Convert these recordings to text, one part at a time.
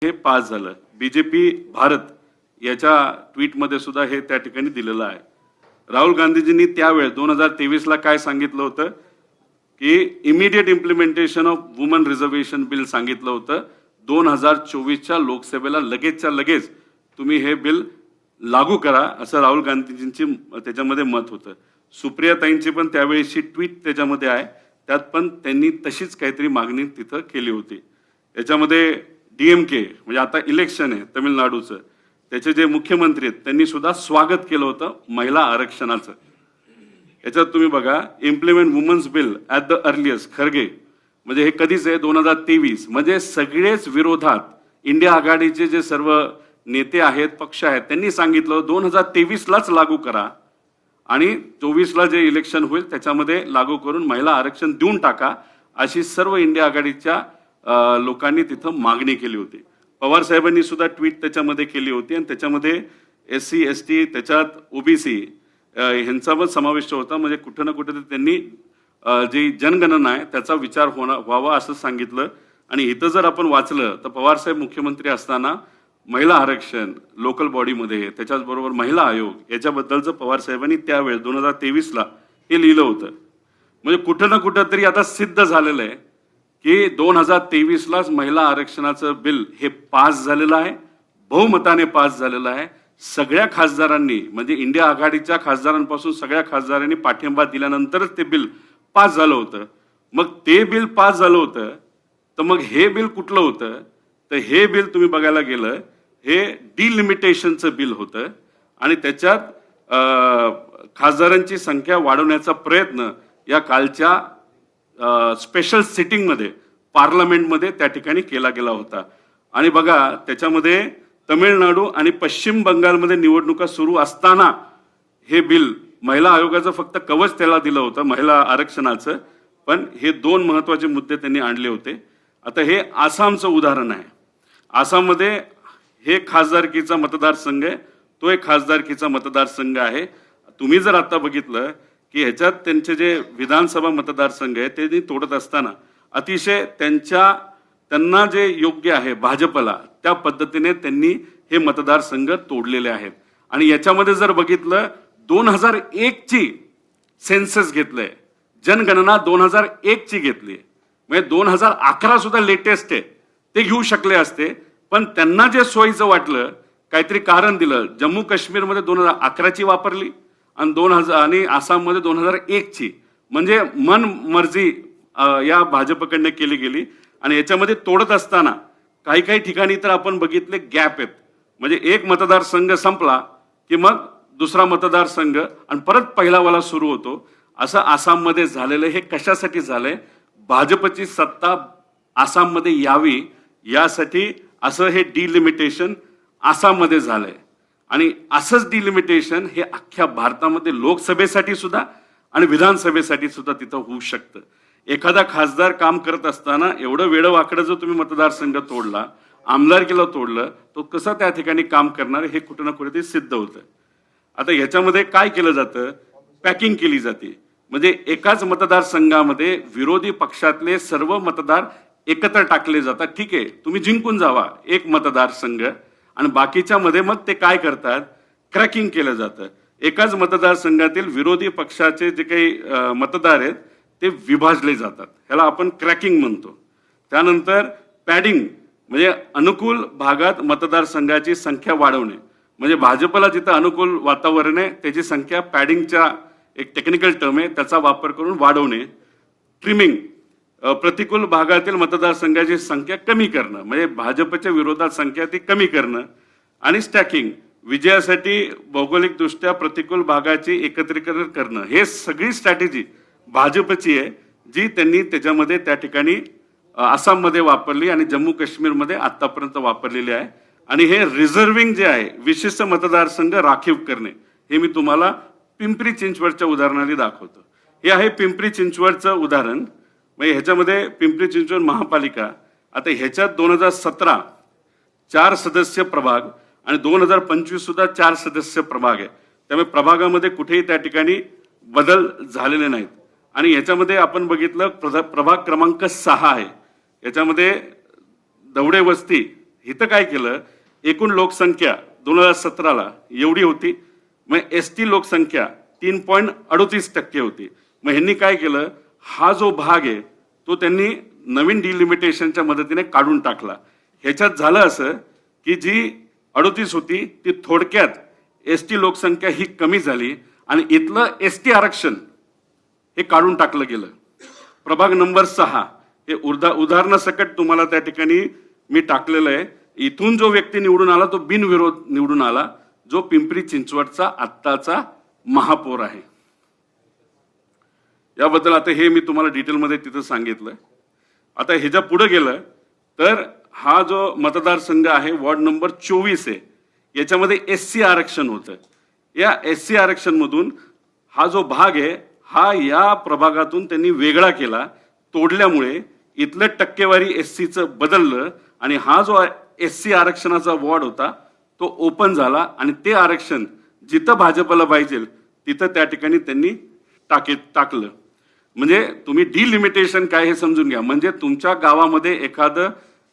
हे पास झालं. बीजेपी भारत याच्या ट्विटमध्ये सुद्धा हे त्या ठिकाणी दिलेलं आहे. राहुल गांधीजींनी त्यावेळेस 2023 ला काय सांगितलं होतं की immediate implementation of woman reservation bill सांगितलं होतं. 2024च्या लोकसभेला लगेचच्या लगेच तुम्ही हे बिल लागू करा असं राहुल गांधीजींची त्याच्यामध्ये मत होतं. सुप्रियाताईंची पण त्यावेळेची ट्विट त्याच्यामध्ये आहे. त्यात पण त्यांनी तशीच काहीतरी मागणी तिथं केली होती. याच्यामध्ये डीएमके म्हणजे आता इलेक्शन आहे तमिळनाडूचं, त्याचे जे मुख्यमंत्री आहेत त्यांनी सुद्धा स्वागत केलं होतं महिला आरक्षणाचं. याच्यात तुम्ही बघा implement women's bill at the earliest Kharge म्हणजे हे कधीच आहे 2023 म्हणजे सगळेच विरोधात इंडिया आघाडीचे जे सर्व नेते आहेत पक्ष आहेत त्यांनी सांगितलं 2023 लाच लागू करा आणि 24 ला जे इलेक्शन होईल त्याच्यामध्ये लागू करून महिला आरक्षण देऊन टाका अशी सर्व इंडिया आघाडीच्या लोकांनी तिथं मागणी केली होती. पवार साहेबांनी सुद्धा ट्विट त्याच्यामध्ये केली होती आणि त्याच्यामध्ये SC ST त्याच्यात OBC ह्यांचा पण समावेश होता. म्हणजे कुठं ना कुठे त्यांनी जी जनगणना आहे त्याचा विचार व्हावा असं सांगितलं. आणि इथं जर आपण वाचलं तर पवार साहेब मुख्यमंत्री असताना महिला आरक्षण लोकल बॉडीमध्ये त्याच्याचबरोबर महिला आयोग याच्याबद्दलचं पवार साहेबांनी त्यावेळेस 2023 ला हे लिहिलं होतं. म्हणजे कुठं ना कुठं तरी आता सिद्ध झालेलं आहे की 2023 लाच महिला आरक्षणाचं बिल हे पास झालेलं आहे, बहुमताने पास झालेलं आहे. सगळ्या खासदारांनी म्हणजे इंडिया आघाडीच्या खासदारांपासून सगळ्या खासदारांनी पाठिंबा दिल्यानंतरच ते बिल पास झालं होतं. मग ते बिल पास झालं होतं तर मग हे बिल कुठलं होतं तर हे बिल तुम्ही बघायला गेलं हे डिलिमिटेशनचं बिल होतं आणि त्याच्यात खासदारांची संख्या वाढवण्याचा प्रयत्न या कालच्या स्पेशल सिटिंगमध्ये पार्लमेंटमध्ये त्या ठिकाणी केला गेला होता. आणि बघा त्याच्यामध्ये तमिळनाडू आणि पश्चिम बंगालमध्ये निवडणुका सुरू असताना हे बिल महिला आयोगाचं फक्त कवच त्याला दिलं होतं महिला आरक्षणाचं, पण हे दोन महत्त्वाचे मुद्दे त्यांनी आणले होते. आता हे आसामचं उदाहरण आहे. आसाममध्ये हे खासदारकीचा मतदारसंघ आहे, तो एक खासदारकीचा मतदारसंघ आहे. तुम्ही जर आता बघितलं की ह्याच्यात त्यांचे जे विधानसभा मतदारसंघ आहे ते तोडत असताना अतिशय त्यांना जे योग्य आहे भाजपला त्या पद्धतीने त्यांनी हे मतदारसंघ तोडलेले आहेत. आणि याच्यामध्ये जर बघितलं 2001 ची सेन्सस घेतलंय, जनगणना 2001 ची घेतली, म्हणजे 2011 सुद्धा लेटेस्ट आहे ते घेऊ शकले असते. पण त्यांना जे सोयीचं वाटलं काहीतरी कारण दिलं. जम्मू काश्मीरमध्ये 2011 ची वापरली आणि आसाममध्ये 2001 ची म्हणजे मन मर्जी या भाजपकडनं केली गेली. आणि याच्यामध्ये तोडत असताना काही काही ठिकाणी तर आपण बघितले गॅप आहेत. म्हणजे एक मतदारसंघ संपला की मग दुसरा मतदारसंघ आणि परत पहिलावाला सुरू होतो. असं आसाममध्ये झालेलं. हे कशासाठी झालंय? भाजपची सत्ता आसाममध्ये यावी यासाठी असं हे डिलिमिटेशन आसाममध्ये झालंय. आणि असंच डिलिमिटेशन हे अख्ख्या भारतामध्ये लोकसभेसाठी सुद्धा आणि विधानसभेसाठी सुद्धा तिथं होऊ शकतं. एखादा खासदार काम करत असताना एवढं वेडवाकडं जर तुम्ही मतदारसंघ तोडला, आमदारकीला तोडलं, तो कसं त्या ठिकाणी काम करणार हे कुठं ना कुठे सिद्ध होतं. आता ह्याच्यामध्ये काय केलं जातं? पॅकिंग केली जाते. म्हणजे एकाच मतदारसंघामध्ये विरोधी पक्षातले सर्व मतदार एकत्र टाकले जातात. ठीक आहे, तुम्ही जिंकून जावा एक मतदारसंघ आणि बाकीच्या मध्ये मग ते काय करतात? क्रॅकिंग केलं जातं. एकाच मतदारसंघातील विरोधी पक्षाचे जे काही मतदार आहेत ते विभाजले जातात. ह्याला आपण क्रॅकिंग म्हणतो. त्यानंतर पॅडिंग म्हणजे अनुकूल भागात मतदारसंघाची संख्या वाढवणे. म्हणजे भाजपला जिथं अनुकूल वातावरण आहे त्याची संख्या पॅडिंगच्या एक टेक्निकल टर्म आहे त्याचा वापर करून वाढवणे. ट्रिमिंग प्रतिकूल भागातील मतदारसंघाची संख्या कमी करणं म्हणजे भाजपच्या विरोधात संख्या ती कमी करणं. आणि स्टॅकिंग विजयासाठी भौगोलिकदृष्ट्या प्रतिकूल भागाची एकत्रीकरण करणं. हे सगळी स्ट्रॅटेजी भाजपची आहे जी त्यांनी त्याच्यामध्ये त्या ठिकाणी आसाममध्ये वापरली आणि जम्मू काश्मीरमध्ये आतापर्यंत वापरलेली आहे. आणि हे रिझर्विंग जे आहे विशिष्ट मतदारसंघ राखीव करणे हे मी तुम्हाला पिंपरी चिंचवडच्या उदाहरणाने दाखवतो. हे आहे पिंपरी चिंचवडचं उदाहरण. म्हणजे ह्याच्यामध्ये पिंपरी चिंचवड महापालिका आता ह्याच्यात 2017 4 सदस्य प्रभाग आणि 2025 सुद्धा 4 सदस्य प्रभाग आहे. त्यामुळे प्रभागामध्ये कुठेही त्या ठिकाणी बदल झालेले नाहीत. आणि याच्यामध्ये आपण बघितलं प्रभाग क्रमांक 6 आहे. याच्यामध्ये दवडे वस्ती इथं काय केलं, एकूण लोकसंख्या 2017ला एवढी होती, मग एसटी लोकसंख्या 3.38% होती. मग ह्यांनी काय केलं, हा जो भाग आहे तो त्यांनी नवीन डिलिमिटेशनच्या मदतीने काढून टाकला. ह्याच्यात झालं असं की जी 38 होती ती थोडक्यात एसटी लोकसंख्या ही कमी झाली आणि इथलं एसटी आरक्षण हे काढून टाकलं गेलं. प्रभाग नंबर 6 हे उदाहरणासकट तुम्हाला त्या ठिकाणी मी टाकलेलं आहे. इथून जो व्यक्ती निवडून आला तो बिनविरोध निवडून आला, जो पिंपरी चिंचवडचा आत्ताचा महापौर आहे. याबद्दल आता हे मी तुम्हाला डिटेलमध्ये तिथं सांगितलं. आता ह्याच्या पुढे गेलं तर हा जो मतदारसंघ आहे वॉर्ड नंबर 24 आहे, याच्यामध्ये एससी आरक्षण होतं. या एससी आरक्षण मधून हा जो भाग आहे हा या प्रभागातून त्यांनी वेगळा केला, तोडल्यामुळे इथलं टक्केवारी एससीचं बदललं आणि हा जो एससी आरक्षणाचा वॉर्ड होता तो ओपन झाला आणि ते आरक्षण जिथं भाजपला पाहिजे तिथं त्या ठिकाणी त्यांनी टाकलं. म्हणजे तुम्ही डिलिमिटेशन काय हे समजून घ्या. म्हणजे तुमच्या गावामध्ये एखादं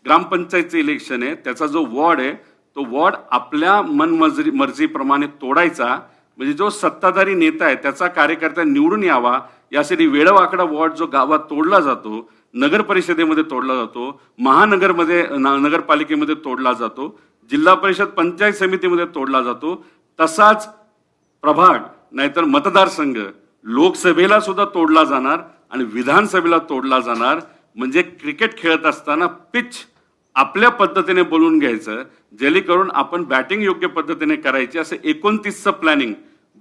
ग्रामपंचायतचं इलेक्शन आहे, त्याचा जो वॉर्ड आहे तो वॉर्ड आपल्या मर्जीप्रमाणे तोडायचा. म्हणजे जो सत्ताधारी नेता आहे त्याचा कार्यकर्ता निवडून यावा यासाठी वेडवाकडा वॉर्ड जो गावात तोडला जातो, नगर परिषदेमध्ये तोडला जातो, नगरपालिकेमध्ये तोडला जातो, जिल्हा परिषद पंचायत समितीमध्ये तोडला जातो, तसाच प्रभाग नाहीतर मतदारसंघ लोकसभेला सुद्धा तोडला जाणार आणि विधानसभेला तोडला जाणार. म्हणजे क्रिकेट खेळत असताना पिच आपल्या पद्धतीने बोलून घ्यायचं, जेणेकरून आपण बॅटिंग योग्य पद्धतीने करायची, असं 29चं प्लॅनिंग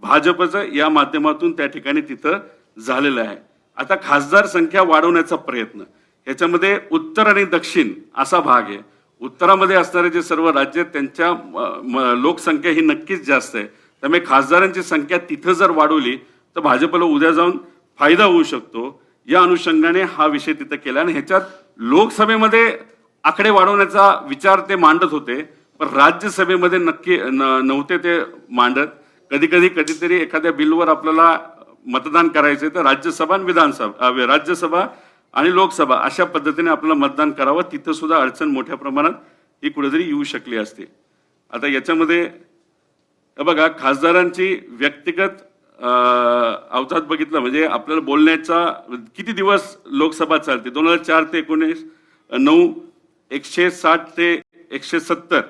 भाजपचं या माध्यमातून त्या ठिकाणी तिथं झालेलं आहे. आता खासदार संख्या वाढवण्याचा प्रयत्न, ह्याच्यामध्ये उत्तर आणि दक्षिण असा भाग आहे. उत्तरामध्ये असणारे जे सर्व राज्य आहेत त्यांच्या लोकसंख्या ही नक्कीच जास्त आहे, त्यामुळे खासदारांची संख्या तिथं जर वाढवली तर भाजपला उद्या जाऊन फायदा होऊ शकतो. या अनुषंगाने हा विषय तिथं केला आणि ह्याच्यात लोकसभेमध्ये आकडे वाढवण्याचा विचार ते मांडत होते, पण राज्यसभेमध्ये नक्की नव्हते ते मांडत. कधीतरी एखाद्या बिलवर आपल्याला मतदान करायचंय तर राज्यसभा आणि राज्यसभा आणि लोकसभा अशा पद्धतीने आपल्याला मतदान करावं, तिथं सुद्धा अडचण मोठ्या प्रमाणात ही कुठेतरी येऊ शकली असते. आता याच्यामध्ये बघा, खासदारांची व्यक्तिगत अवतार बघितलं म्हणजे आपल्याला बोलण्याचा किती दिवस लोकसभा चालते, 2004 ते 19, 9, 160 ते 170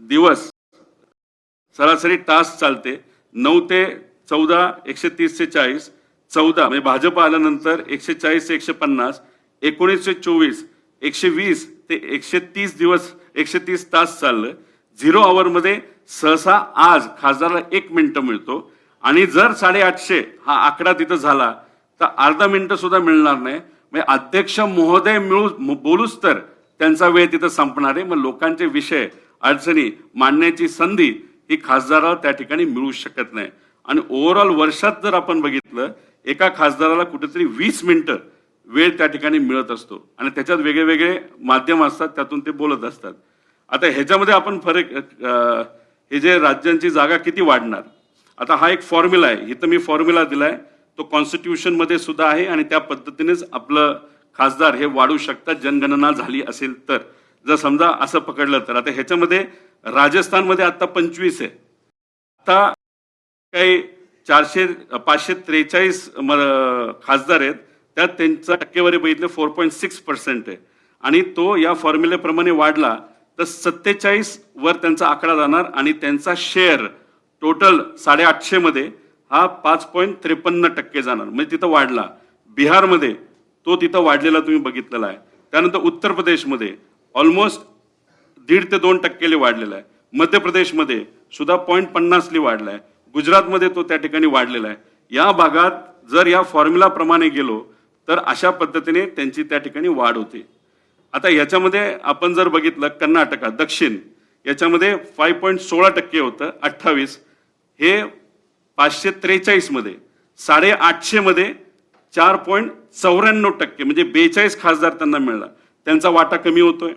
दिवस सरासरी तास चालते. 9 ते 14, 130 ते 40, 14 म्हणजे भाजप आल्यानंतर 140 ते 150, 19 ते 24, 120 ते 130 दिवस 130 तास चाललं. 0 आवर सहसा आज खासदाराला 1 मिनिट मिळतो आणि जर 850 हा आकडा तिथं झाला तर अर्धा मिनिट सुद्धा मिळणार नाही. म्हणजे अध्यक्ष महोदय बोलूच तर त्यांचा वेळ तिथं संपणार आहे. मग लोकांचे विषय अडचणी मांडण्याची संधी ही खासदाराला त्या ठिकाणी मिळू शकत नाही. आणि ओव्हरऑल वर्षात जर आपण बघितलं एका खासदाराला कुठेतरी 20 मिनिटं वेळ त्या ठिकाणी मिळत असतो आणि त्याच्यात वेगळे माध्यम असतात, त्यातून ते बोलत असतात. आता ह्याच्यामध्ये आपण फरक हे जे राज्यांची जागा किती वाढणार, आता हा एक फॉर्म्युला आहे. इथं मी फॉर्म्युला दिलाय, तो कॉन्स्टिट्यूशन मध्ये सुद्धा आहे आणि त्या पद्धतीनेच आपलं खासदार हे वाढू शकतात जनगणना झाली असेल तर. जर समजा असं पकडलं तर आता ह्याच्यामध्ये राजस्थानमध्ये आता 25 आहे, आता काही 543 खासदार आहेत, त्यात त्यांचा टक्केवारी बघितले 4.6% आहे आणि तो या फॉर्म्युलेप्रमाणे वाढला तर 47 वर त्यांचा आकडा जाणार आणि त्यांचा शेअर टोटल 850 मध्ये हा 5.53% जाणार. म्हणजे तिथं वाढला. बिहारमध्ये तो तिथं वाढलेला तुम्ही बघितलेला आहे. त्यानंतर उत्तर प्रदेशमध्ये ऑलमोस्ट 1.5 ते 2% वाढलेला आहे. मध्य प्रदेशमध्ये सुद्धा 0.50 वाढलाय. गुजरातमध्ये तो त्या ठिकाणी वाढलेला आहे. या भागात जर या फॉर्म्युला प्रमाणे गेलो तर अशा पद्धतीने त्यांची त्या ठिकाणी वाढ होते. आता याच्यामध्ये आपण जर बघितलं कर्नाटक दक्षिण याच्यामध्ये 5.16% होतं, 28 हे 543 मध्ये, 850 मध्ये 4.94% म्हणजे 42 खासदार त्यांना मिळाला. त्यांचा वाटा कमी होतोय,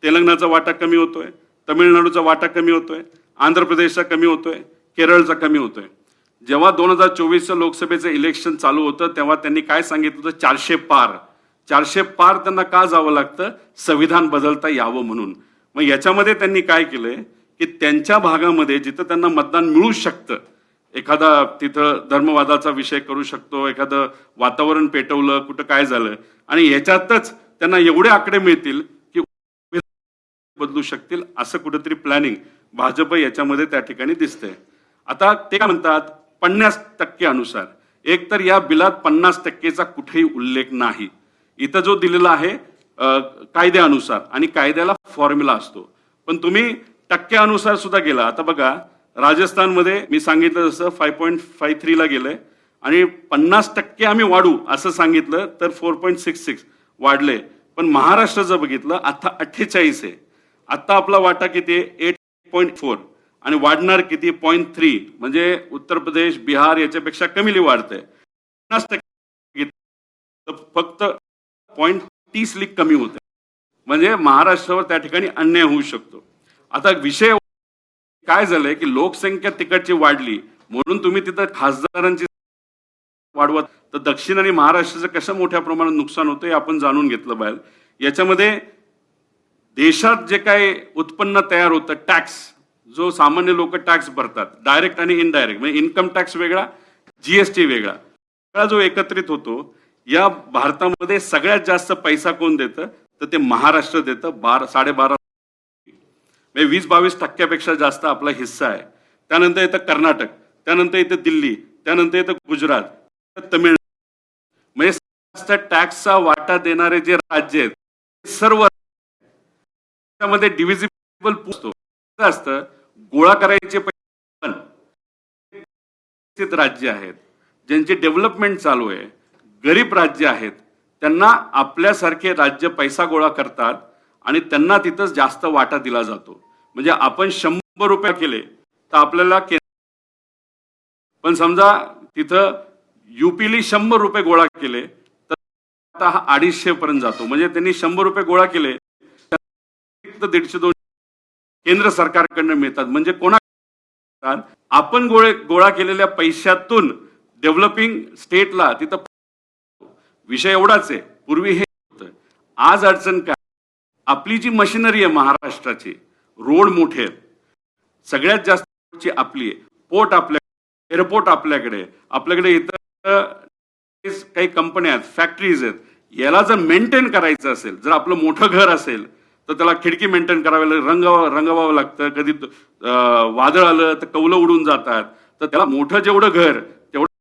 तेलंगणाचा वाटा कमी होतोय, तमिळनाडूचा वाटा कमी होतोय, आंध्र प्रदेशचा कमी होतोय, केरळचा कमी होतोय. जेव्हा 2024 लोकसभेचं इलेक्शन चालू होतं तेव्हा त्यांनी काय सांगितलं होतं, 400 पार, 400 पार त्यांना का जावं लागतं? संविधान बदलता यावं म्हणून. मग याच्यामध्ये त्यांनी काय केलंय की त्यांच्या भागामध्ये जिथं त्यांना मतदान मिळू शकतं, एखादा तिथं धर्मवादाचा विषय करू शकतो, एखादं वातावरण पेटवलं, कुठं काय झालं, आणि याच्यातच त्यांना एवढे आकडे मिळतील की बदलू शकतील, असं कुठेतरी प्लॅनिंग भाजप याच्यामध्ये त्या ठिकाणी दिसतंय. आता ते काय म्हणतात, 50% अनुसार. एक तर या बिलात 50%चा कुठेही उल्लेख नाही. इथं जो दिलेला आहे कायद्यानुसार, आणि कायद्याला फॉर्म्युला असतो, पण तुम्ही टक्क्यानुसार सुद्धा गेला. आता बघा, राजस्थानमध्ये मी सांगितलं जसं 5.53 ला गेलंय, आणि 50% आम्ही वाढू असं सांगितलं तर 4.66 वाढले. पण महाराष्ट्र जर बघितलं आता 48 आहे. आता आपला वाटा किती आहे? 8.4, आणि वाढणार किती? 0.3. म्हणजे उत्तर प्रदेश, बिहार याच्यापेक्षा कमी वाढतंय. 50% फक्त 0.30 लीक कमी होते. म्हणजे महाराष्ट्रावर त्या ठिकाणी अन्याय होऊ शकतो. आता विषय काय झालंय की लोकसंख्या तिकडची वाढली म्हणून तुम्ही तिथं खासदारांची वाढवत, तर दक्षिण आणि महाराष्ट्राचं कसं मोठ्या प्रमाणात नुकसान होतं हे आपण जाणून घेतलं पाहिजे. याच्यामध्ये देशात जे काय उत्पन्न तयार होतं, टॅक्स, जो सामान्य लोक टॅक्स भरतात, डायरेक्ट आणि इनडायरेक्ट, म्हणजे इन्कम टॅक्स वेगळा, जीएसटी वेगळा, सगळा जो एकत्रित होतो, या भारतामध्ये सगळ्यात जास्त पैसा कोण देतं? तर ते महाराष्ट्र देतं. 12.5, म्हणजे 20-22% जास्त आपला हिस्सा आहे. त्यानंतर येतं कर्नाटक, त्यानंतर येतं दिल्ली, त्यानंतर येतं गुजरात, तमिळनाडू. म्हणजे जास्त टॅक्सचा वाटा देणारे जे राज्य आहेत सर्व त्यामध्ये डिव्हिजिबल पुसतो असतं. गोळा करायचे पण राज्य आहेत ज्यांचे डेव्हलपमेंट चालू आहे, गरीब राज्य आहेत, त्यांना आपल्यासारखे राज्य पैसा गोळा करतात आणि त्यांना तिथंच जास्त वाटा दिला जातो. म्हणजे आपण 100 रुपये केले तर आपल्याला, पण समजा तिथं युपीली 100 रुपये गोळा केले तर आता हा 250 पर्यंत जातो. म्हणजे त्यांनी 100 रुपये गोळा केले तर 150-200 केंद्र सरकारकडनं मिळतात. म्हणजे कोणा आपण गोळा केलेल्या पैशातून डेव्हलपिंग स्टेटला तिथं विषय एवढाच आहे. पूर्वी हे होतं. आज अडचण काय? आपली जी मशिनरी आहे महाराष्ट्राची, रोड मोठे आहेत, सगळ्यात जास्त आपली आहे, पोर्ट आपल्या, एअरपोर्ट आपल्याकडे, आपल्याकडे इथं काही कंपन्या आहेत, फॅक्टरीज आहेत. याला जर मेंटेन करायचं असेल, जर आपलं मोठं घर असेल तर त्याला खिडकी मेंटेन करावी लागेल, रंगवावं लागतं. कधी वादळ आलं तर कौलं उडून जातात. तर त्याला मोठं जेवढं घर तेवढं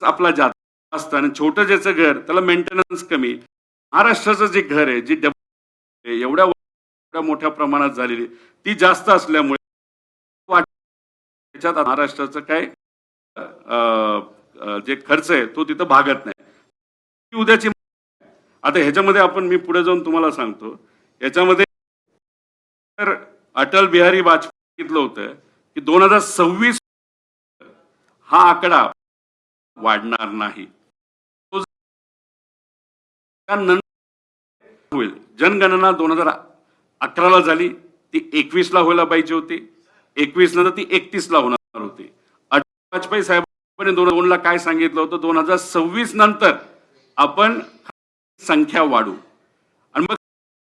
आपला जात असतं, आणि छोटं ज्याचं घर त्याला मेंटेनन्स कमी. महाराष्ट्राचं जे घर आहे, जी एवढ्या मोठ्या प्रमाणात झालेली, ती जास्त असल्यामुळे त्याच्यात महाराष्ट्राचं काय जे खर्च आहे तो तिथं भागत नाही. उद्याची आता ह्याच्यामध्ये आपण, मी पुढे जाऊन तुम्हाला सांगतो, याच्यामध्ये तर अटल बिहारी वाजपेयी सांगितलं होतं की 2026 हा आकडा वाढणार नाही. होईल. जनगणना 2011ला झाली, ती 21ला व्हायला पाहिजे होती. 21 नंतर ती 31ला होणार होती. वाजपेयी साहेबांनी 2002ला काय सांगितलं होतं? 2026 नंतर आपण संख्या वाढू. आणि मग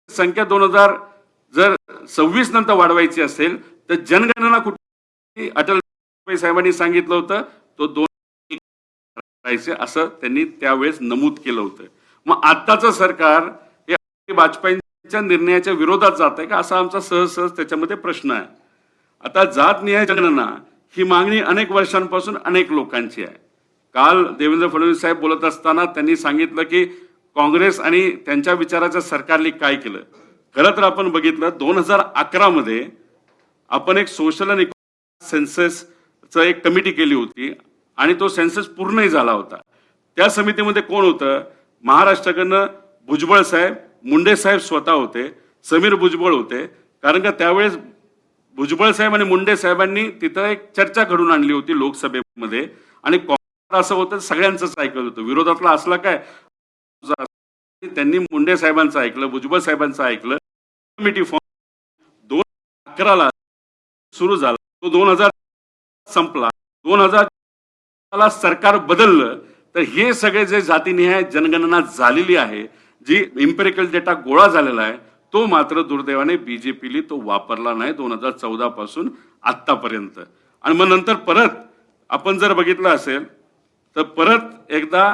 संख्या 2026 नंतर वाढवायची असेल तर जनगणना कुठे? अटल बिहारी साहेबांनी सांगितलं होतं तो 2 करायचे, असं त्यांनी त्यावेळेस नमूद केलं होतं. मग आत्ताचं सरकार हे वाजपेयींच्या निर्णयाच्या विरोधात जात आहे का, असा आमचा सहज त्याच्यामध्ये प्रश्न आहे. आता जातनिहाय जनगणना ही मागणी अनेक वर्षांपासून अनेक लोकांची आहे. काल देवेंद्र फडणवीस साहेब बोलत असताना त्यांनी सांगितलं की काँग्रेस आणि त्यांच्या विचाराच्या सरकारने काय केलं. खरं तर आपण बघितलं 2011 मध्ये आपण एक सोशल आणि सेन्ससचं एक कमिटी केली होती, आणि तो सेन्सस पूर्णही झाला होता. त्या समितीमध्ये कोण होतं? महाराष्ट्राकडनं भुजबळ साहेब, मुंडे साहेब स्वतः होते, समीर भुजबळ होते. कारण का त्यावेळेस भुजबळ साहेब आणि मुंडे साहेबांनी तिथं एक चर्चा घडून आणली होती लोकसभेमध्ये, आणि असं होतं सगळ्यांचंच ऐकलं होतं. विरोधातला असला काय, त्यांनी मुंडे साहेबांचं ऐकलं, भुजबळ साहेबांचं ऐकलं. कमिटी फॉर्म 2011ला सुरू झाला, तो 2000 संपला. 2000 सरकार बदललं तर हे सगळे जे जातीनिहाय जनगणना झालेली आहे, जी इम्पेरिकल डेटा गोळा झालेला आहे तो मात्र दुर्दैवाने बीजेपीने तो वापरला नाही 2014 पासून आतापर्यंत. आणि मग नंतर परत आपण जर बघितलं असेल तर परत एकदा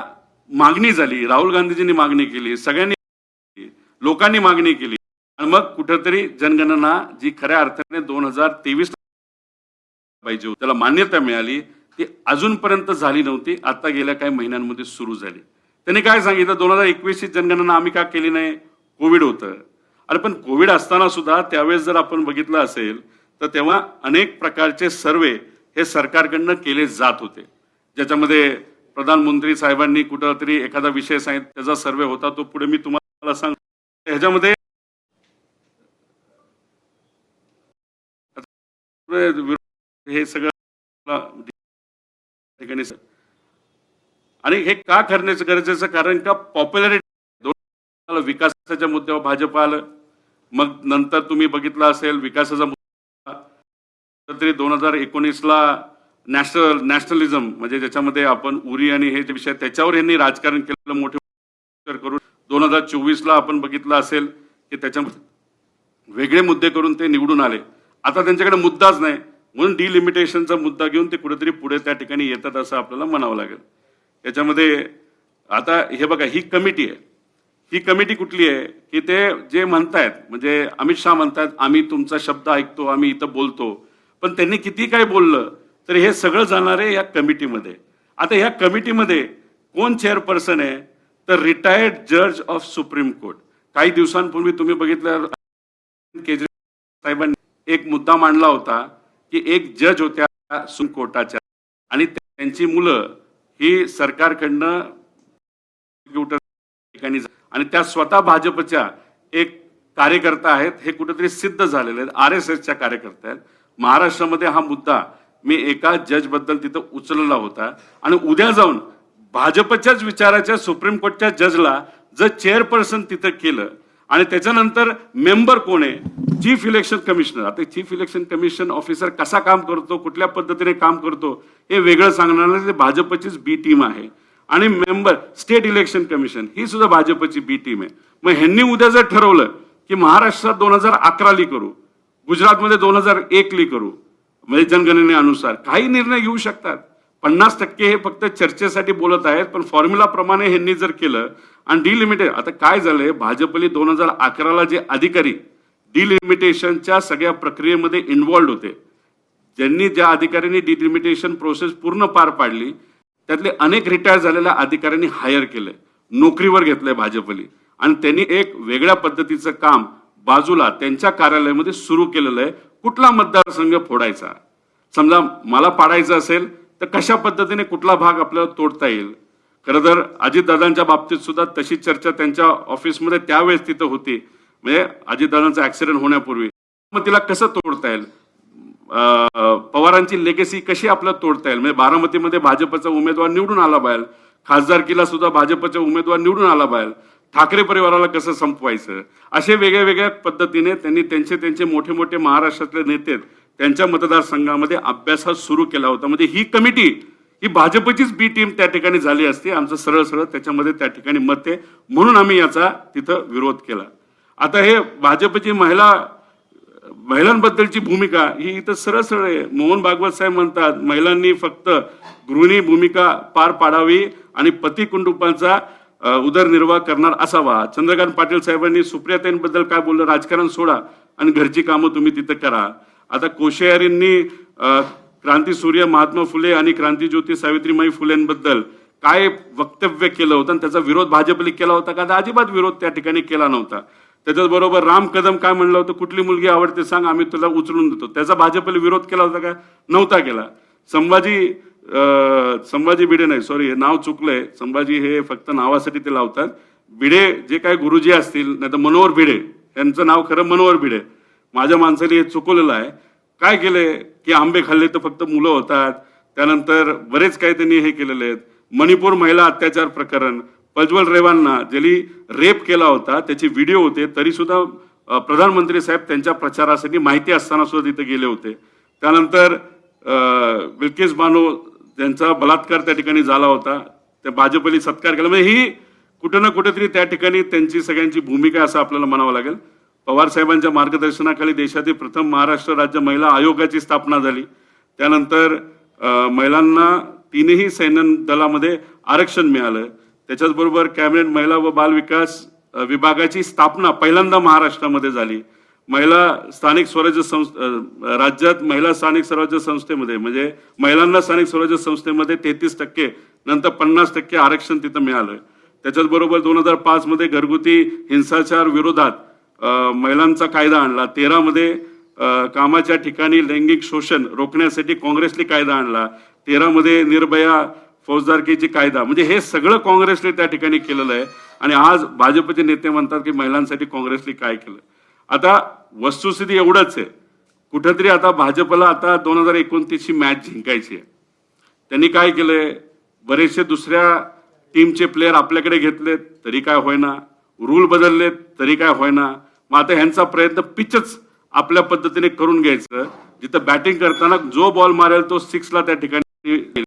मागणी झाली, राहुल गांधीजींनी मागणी केली, सगळ्यांनी लोकांनी मागणी केली आणि मग कुठेतरी जनगणना जी खऱ्या अर्थाने 2023 पाहिजे होती, त्याला मान्यता मिळाली, ती अजूनपर्यंत झाली नव्हती. आता गेल्या काही महिन्यांमध्ये सुरू झाली. त्यांनी काय सांगितलं 2021 ची जनगणना आम्ही का केली नाही, कोविड होतं. अरे पण कोविड असताना सुद्धा त्यावेळेस जर आपण बघितलं असेल तर तेव्हा अनेक प्रकारचे सर्वे हे सरकारकडनं केले जात होते, ज्याच्यामध्ये प्रधानमंत्री साहेबांनी कुठंतरी एखादा विषय सांगितला, त्याचा सर्वे होता, तो पुढे मी तुम्हाला सांग. ह्याच्यामध्ये हे सगळं ठिकाणी आणि हे का करण्याचं गरजेचं, कारण का पॉप्युलरिटी विकासाच्या मुद्द्यावर भाजप आलं. मग नंतर तुम्ही बघितलं असेल विकासाचा मुद्दा तरी 2019ला नॅशनलिझम म्हणजे ज्याच्यामध्ये आपण उरी आणि हे जे विषय त्याच्यावर यांनी राजकारण केलेलं मोठे करून 2024ला आपण बघितलं असेल की त्याच्यामध्ये वेगळे मुद्दे करून ते निवडून आले. आता त्यांच्याकडे मुद्दाच नाही म्हणून डिलिमिटेशनचा मुद्दा घेऊन ते कुठेतरी पुढे त्या ठिकाणी येतात असं आपल्याला म्हणावं लागेल. याच्यामध्ये आता हे बघा ही कमिटी आहे, ही कमिटी कुठली आहे की ते जे म्हणतायत म्हणजे अमित शहा म्हणतात आम्ही तुमचा शब्द ऐकतो, आम्ही इथं बोलतो, पण त्यांनी किती काय बोललं तर हे सगळं जाणार आहे या कमिटीमध्ये. आता या कमिटीमध्ये कोण चेअरपर्सन आहे तर रिटायर्ड जज ऑफ सुप्रीम कोर्ट. काही दिवसांपूर्वी तुम्ही बघितलं केजरीवाल साहेबांनी एक मुद्दा मांडला होता की एक जज होत्या सुप्रीम कोर्टाच्या आणि त्यांची मुलं ही सरकारकडनं ठिकाणी आणि त्या स्वतः भाजपच्या एक कार्यकर्ता आहेत, हे कुठेतरी सिद्ध झालेले आहेत, RSSच्या कार्यकर्ते आहेत. महाराष्ट्रामध्ये हा मुद्दा मी एका जज बद्दल तिथं उचलला होता आणि उद्या जाऊन भाजपच्याच विचाराच्या सुप्रीम कोर्टच्या जजला जर चेअरपर्सन तिथं केलं आणि त्याच्यानंतर मेंबर कोण आहे, चीफ इलेक्शन कमिशनर. आता चीफ इलेक्शन कमिशन ऑफिसर कसा काम करतो, कुठल्या पद्धतीने काम करतो हे वेगळं सांगणार भाजपचीच बी टीम आहे. आणि मेंबर स्टेट इलेक्शन कमिशन ही सुद्धा भाजपची बी टीम आहे. मग ह्यांनी उद्या जर ठरवलं की महाराष्ट्रात 2011ली करू, गुजरातमध्ये 2001ली करू, म्हणजे जनगणनेनुसार काही निर्णय घेऊ शकतात. 50% हे फक्त चर्चेसाठी बोलत आहेत, पण फॉर्म्युला प्रमाणे ह्यांनी जर केलं आणि डिलिमिटेड. आता काय झालंय भाजपली 2011ला जे अधिकारी डिलिमिटेशनच्या सगळ्या प्रक्रियेमध्ये इन्व्हॉल्ड होते, ज्यांनी ज्या अधिकाऱ्यांनी डिलिमिटेशन प्रोसेस पूर्ण पार पाडली त्यातले अनेक रिटायर झालेल्या अधिकाऱ्यांनी हायर केले, नोकरीवर घेतलंय भाजपली आणि त्यांनी एक वेगळ्या पद्धतीचं काम बाजूला त्यांच्या कार्यालयामध्ये सुरू केलेलं आहे. कुठला मतदारसंघ फोडायचा, समजा मला पाडायचं असेल तर कशा पद्धतीने कुठला भाग आपल्याला तोडता येईल. खरं तर अजितदादांच्या बाबतीत सुद्धा तशी चर्चा त्यांच्या ऑफिसमध्ये त्यावेळेस तिथं होती, म्हणजे अजितदादांचा ऍक्सिडेंट होण्यापूर्वी. मग तिला कसं तोडता येईल, पवारांची लेगेसी कशी आपल्याला तोडता येईल, म्हणजे बारामतीमध्ये भाजपचा उमेदवार निवडून आला पाहिजे, खासदारकीला सुद्धा भाजपचा उमेदवार निवडून आला पाहिजे, ठाकरे परिवाराला कसं संपवायचं, असे वेगळ्या वेगळ्या पद्धतीने त्यांनी त्यांचे मोठे मोठे महाराष्ट्रातले नेते त्यांच्या मतदारसंघामध्ये अभ्यास सुरू केला होता. म्हणजे ही कमिटी ही भाजपचीच बी टीम त्या ठिकाणी झाली असती. आमचं सरळ सरळ त्याच्यामध्ये त्या ठिकाणी मत आहे म्हणून आम्ही याचा तिथं विरोध केला. आता हे भाजपची महिलांबद्दलची भूमिका ही इथं सरळ सरळ आहे. मोहन भागवत साहेब म्हणतात महिलांनी फक्त गृहिणी भूमिका पार पाडावी आणि पती कुटुंबाचा उदरनिर्वाह करणार असावा. चंद्रकांत पाटील साहेबांनी सुप्रियाताईंबद्दल काय बोललं, राजकारण सोडा आणि घरची कामं तुम्ही तिथं करा. आता कोश्यारींनी क्रांतीसूर्य महात्मा फुले आणि क्रांतीज्योती सावित्रीबाई फुलेंबद्दल काय वक्तव्य केलं होतं आणि त्याचा विरोध भाजपने केला होता का, अजिबात विरोध त्या ठिकाणी केला नव्हता. त्याच्याचबरोबर राम कदम काय म्हणलं होतं, कुठली मुलगी आवडते सांग आम्ही तुला उचलून देतो, त्याचा भाजपने विरोध केला होता का, नव्हता केला. संभाजी भिडे नाही, सॉरी हे नाव चुकलंय, संभाजी हे फक्त नावासाठी ते लावतात. भिडे जे काय गुरुजी असतील, नाही तर मनोहर भिडे, यांचं नाव खरं मनोहर भिडे, माझ्या माणसाने हे चुकवलेलं आहे. काय केलंय की आंबे खाल्ले तर फक्त मुलं होतात, त्यानंतर बरेच काही त्यांनी हे केलेले आहेत. मणिपूर महिला अत्याचार प्रकरण, प्रज्वल रेवांना ज्यांनी रेप केला होता त्याचे व्हिडिओ होते, तरी सुद्धा प्रधानमंत्री साहेब त्यांच्या प्रचारासाठी माहिती असताना सुद्धा तिथे गेले होते. त्यानंतर बिल्किस बानो त्यांचा बलात्कार त्या ठिकाणी झाला होता, त्या भाजपने सत्कार केला. म्हणजे ही कुठं ना कुठेतरी त्या ठिकाणी त्यांची सगळ्यांची भूमिका आहे असं आपल्याला म्हणावं लागेल. पवार साहेबांच्या मार्गदर्शनाखाली देशातील प्रथम महाराष्ट्र राज्य महिला आयोगाची स्थापना झाली. त्यानंतर महिलांना तीनही सैन्य दलामध्ये आरक्षण मिळालं. त्याच्याचबरोबर कॅबिनेट महिला व बाल विकास विभागाची स्थापना पहिल्यांदा महाराष्ट्रामध्ये झाली. महिला स्थानिक स्वराज्य राज्यात महिला स्थानिक स्वराज्य संस्थेमध्ये म्हणजे महिलांना स्थानिक स्वराज्य संस्थेमध्ये 33% नंतर 50% आरक्षण तिथं मिळालं. त्याच्याचबरोबर 2005 मध्ये घरगुती हिंसाचार विरोधात महिलांचा कायदा आणला. 13 मध्ये कामाच्या ठिकाणी लैंगिक शोषण रोखण्यासाठी काँग्रेसने कायदा आणला. 13 मध्ये निर्भया फौजदारकीची कायदा म्हणजे हे सगळं काँग्रेसने त्या ठिकाणी केलेलं आहे. आणि आज भाजपचे नेते म्हणतात की महिलांसाठी काँग्रेसने काय केलं. आता वस्तुस्थिती एवढंच आहे, कुठेतरी आता भाजपला आता 2029 ची मॅच जिंकायची आहे. त्यांनी काय केलंय, बरेचसे दुसऱ्या टीमचे प्लेयर आपल्याकडे घेतलेत तरी काय होईना, रूल बदललेत तरी काय होईना. मग आता ह्यांचा प्रयत्न पिचच आपल्या पद्धतीने करून घ्यायचं, जिथं बॅटिंग करताना जो बॉल मारेल तो 6ला त्या ठिकाणी.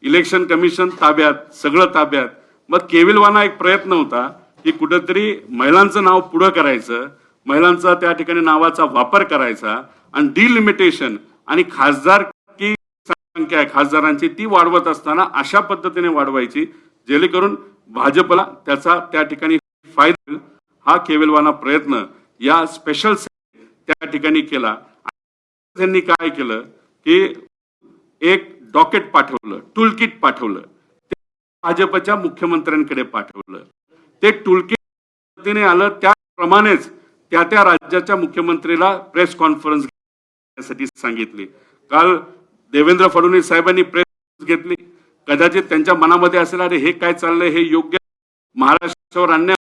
इलेक्शन कमिशन ताब्यात, सगळं ताब्यात. मग केविलवाना एक प्रयत्न होता की कुठेतरी महिलांचं नाव पुढं करायचं, महिलांचा त्या ठिकाणी नावाचा वापर करायचा आणि डिलिमिटेशन आणि खासदार की संख्या आहे खासदारांची ती वाढवत असताना अशा पद्धतीने वाढवायची जेणेकरून भाजपला त्याचा त्या ठिकाणी फायदा होईल. हा केविलवाना प्रयत्न या स्पेशल त्या ठिकाणी केला. त्यांनी काय केलं की एक डॉकेट पाठवलं, टूलकिट पाठवलं, भाजपच्या मुख्यमंत्र्यांकडे पाठवलं. ते टूलकिट आलं त्याप्रमाणेच त्या राज्याच्या मुख्यमंत्रीला प्रेस कॉन्फरन्स घेण्यासाठी सांगितली. काल देवेंद्र फडणवीस साहेबांनी प्रेस घेतली. कदाचित त्यांच्या मनामध्ये असेल अरे हे काय चाललंय, हे योग्य महाराष्ट्रावर अन्याय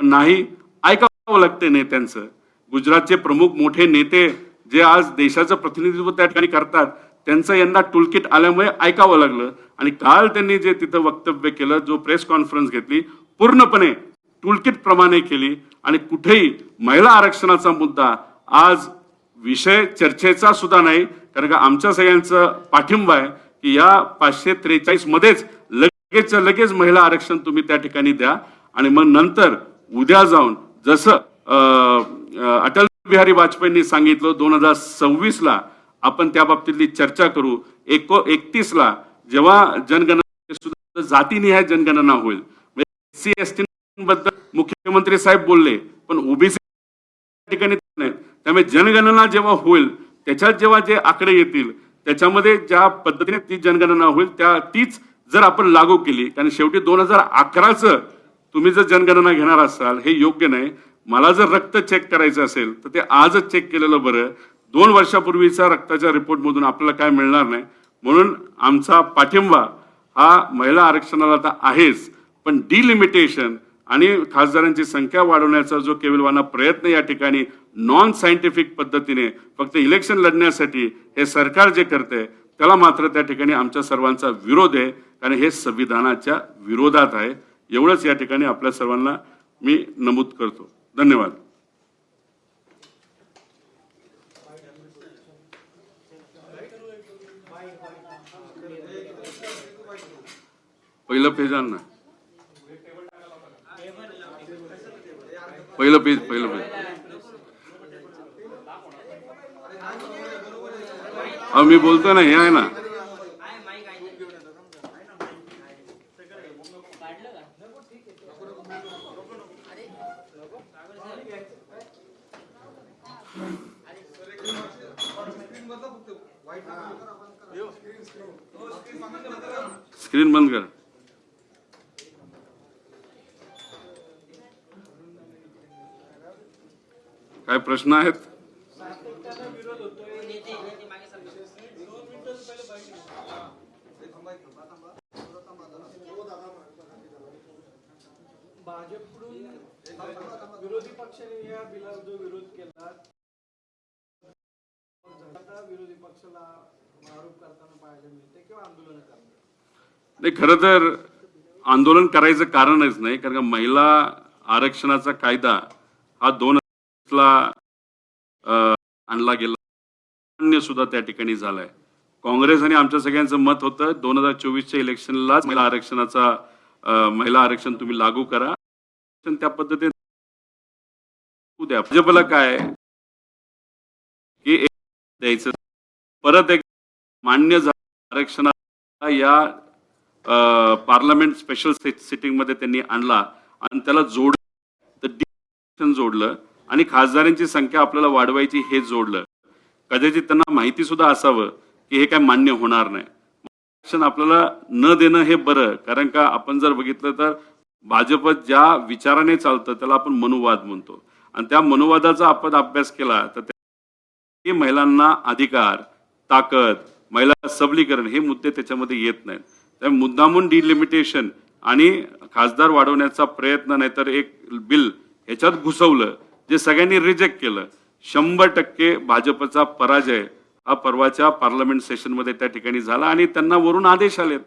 नाही, ऐकावं लागते नेत्यांचं. गुजरातचे प्रमुख मोठे नेते जे आज देशाचं प्रतिनिधित्व त्या ठिकाणी करतात त्यांचं यंदा टूलकिट आल्यामुळे ऐकावं लागलं. आणि काल त्यांनी जे तिथं वक्तव्य केलं, जो प्रेस कॉन्फरन्स घेतली, पूर्णपणे टूलकिट प्रमाणे केली. आणि कुठेही महिला आरक्षणाचा मुद्दा आज विषय चर्चेचा सुद्धा नाही, कारण का आमच्या सगळ्यांचं पाठिंबा आहे की या 543 मध्येच लगेच महिला आरक्षण तुम्ही त्या ठिकाणी द्या. आणि मग नंतर उद्या जाऊन जसं अटल बिहारी वाजपेयींनी सांगितलं 2026ला आपण त्या बाबतीतली चर्चा करू. 31ला जेव्हा जनगणना सुद्धा जातीनिहाय जनगणना होईल, SC ST बद्दल मुख्यमंत्री साहेब बोलले पण ओबीसी ठिकाणी नाही. त्यामुळे जनगणना जेव्हा होईल त्याच्यात जेव्हा जे आकडे येतील त्याच्यामध्ये ज्या पद्धतीने ती जनगणना होईल तीच जर आपण लागू केली, कारण शेवटी 2011च तुम्ही जर जनगणना घेणार असाल हे योग्य नाही. मला जर रक्त चेक करायचं असेल तर ते आजच चेक केलेलं बरं. 2 वर्षापूर्वीचा रक्ताच्या रिपोर्ट मधून आपल्याला काय मिळणार नाही. म्हणून आमचा पाठिंबा हा महिला आरक्षणाला तर आहेच, पण डिलिमिटेशन आणि खासदारांची संख्या वाढवण्याचा जो केविलवाना प्रयत्न या ठिकाणी नॉन सायंटिफिक पद्धतीने फक्त इलेक्शन लढण्यासाठी हे सरकार जे करते त्याला मात्र त्या ठिकाणी आमच्या सर्वांचा विरोध आहे, कारण हे संविधानाच्या विरोधात आहे. एवढंच या ठिकाणी आपल्या सर्वांना मी नमूद करतो. धन्यवाद. पहिलं पेज आण ना, पहिलं पेज. मी बोलतो ना, हे आहे ना. स्क्रीन बंद कर. काय प्रश्न आहेत? भाजपकडून विरोधी पक्षाने या बिलाला जो विरोध केला, आता विरोधी पक्षाला आरोप करताना पाहायला मिळते किंवा आंदोलन करतात. नाही, खरं तर आंदोलन करायचं कारणच नाही, कारण का महिला आरक्षणाचा कायदा हा 2000ला आणला गेला, मान्य सुद्धा त्या ठिकाणी झालाय. काँग्रेस आणि आमच्या सगळ्यांचं मत होतं 2024च्या इलेक्शनलाच महिला आरक्षण तुम्ही लागू करा. त्या पद्धतीने उद्या भाजपला काय आहे की एक द्यायचं परत एक मान्य झालं आरक्षणाला या पार्लमेंट स्पेशल सिटिंग मध्ये त्यांनी आणला आणि त्याला जोडलं आणि खासदारांची संख्या आपल्याला वाढवायची हे जोडलं. कदाचित त्यांना माहिती सुद्धा असावं की हे काय मान्य होणार नाही. आरक्षण आपल्याला न देणं हे बरं, कारण का आपण जर बघितलं तर भाजप ज्या विचाराने चालतं त्याला आपण मनुवाद म्हणतो आणि त्या मनुवादाचा आपण अभ्यास केला तर हे महिलांना अधिकार, ताकद, महिला सबलीकरण हे मुद्दे त्याच्यामध्ये येत नाहीत. त्यामुळे मुद्दामून डिलिमिटेशन आणि खासदार वाढवण्याचा प्रयत्न नाही तर एक बिल ह्याच्यात घुसवलं जे सगळ्यांनी रिजेक्ट केलं. 100% भाजपचा पराजय हा परवाच्या पार्लमेंट सेशनमध्ये त्या ठिकाणी झाला आणि त्यांना वरून आदेश आलेत,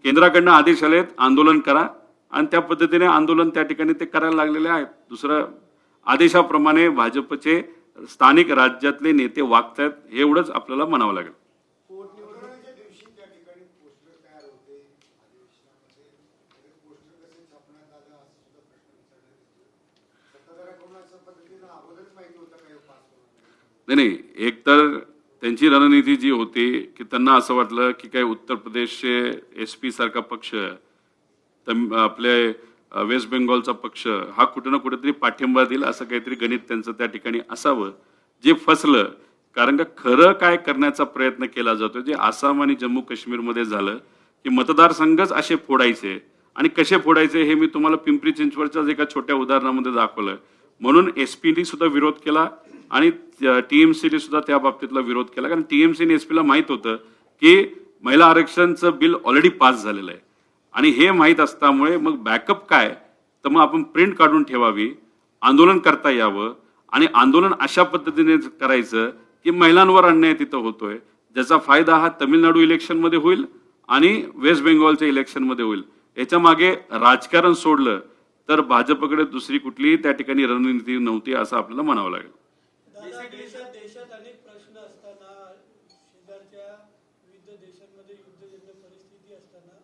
केंद्राकडनं आदेश आलेत, आंदोलन करा आणि त्या पद्धतीने आंदोलन त्या ठिकाणी ते करायला लागलेले आहेत. दुसरं आदेशाप्रमाणे भाजपचे स्थानिक राज्यातले नेते वागतायत हे एवढंच आपल्याला म्हणावं लागेल. पोटनिवडणुकीच्या दिवशी त्या ठिकाणी पोस्टर तयार होते, अधिवेशनामध्ये पोस्टर कसे छापण्यात आलं असं सुद्धा प्रश्न विचारण्यात येतो. सत्ताधाऱ्याकडून अशा पद्धतीनं अगोदरच माहिती होतं काय पास होणार नाही, एक तर त्यांची रणनीती जी होती की त्यांना असं वाटलं की काय उत्तर प्रदेशचे SP सारखा पक्ष, आपले वेस्ट बेंगॉलचा पक्ष हा कुठे ना कुठेतरी पाठिंबा देईल असं काहीतरी गणित त्यांचं त्या ठिकाणी असावं, जे फसलं. कारण का खरं काय करण्याचा प्रयत्न केला जातो जे आसाम आणि जम्मू काश्मीरमध्ये झालं की मतदारसंघच असे फोडायचे आणि कसे फोडायचे हे मी तुम्हाला पिंपरी चिंचवडच्याच एका छोट्या उदाहरणामध्ये दाखवलं. म्हणून SPने सुद्धा विरोध केला आणि TMCने सुद्धा त्या बाबतीतला विरोध केला, कारण TMC आणि SP ला माहित होतं की महिला आरक्षणचं बिल ऑलरेडी पास झालेलं आहे आणि हे माहीत असल्यामुळे मग बॅकअप काय, तर मग आपण प्रिंट काढून ठेवावी, आंदोलन करता यावं आणि आंदोलन अशा पद्धतीने करायचं की महिलांवर अन्याय तिथं होतोय, ज्याचा फायदा हा तमिळनाडू इलेक्शनमध्ये होईल आणि वेस्ट बेंगॉलच्या इलेक्शनमध्ये होईल. याच्या मागे राजकारण सोडलं तर भाजपकडे दुसरी कुठलीही त्या ठिकाणी रणनीती नव्हती असं आपल्याला म्हणावं लागेल. देशात अनेक प्रश्न असताना, शेजारच्या विविध देशांमध्ये युद्धजन्य परिस्थिती असताना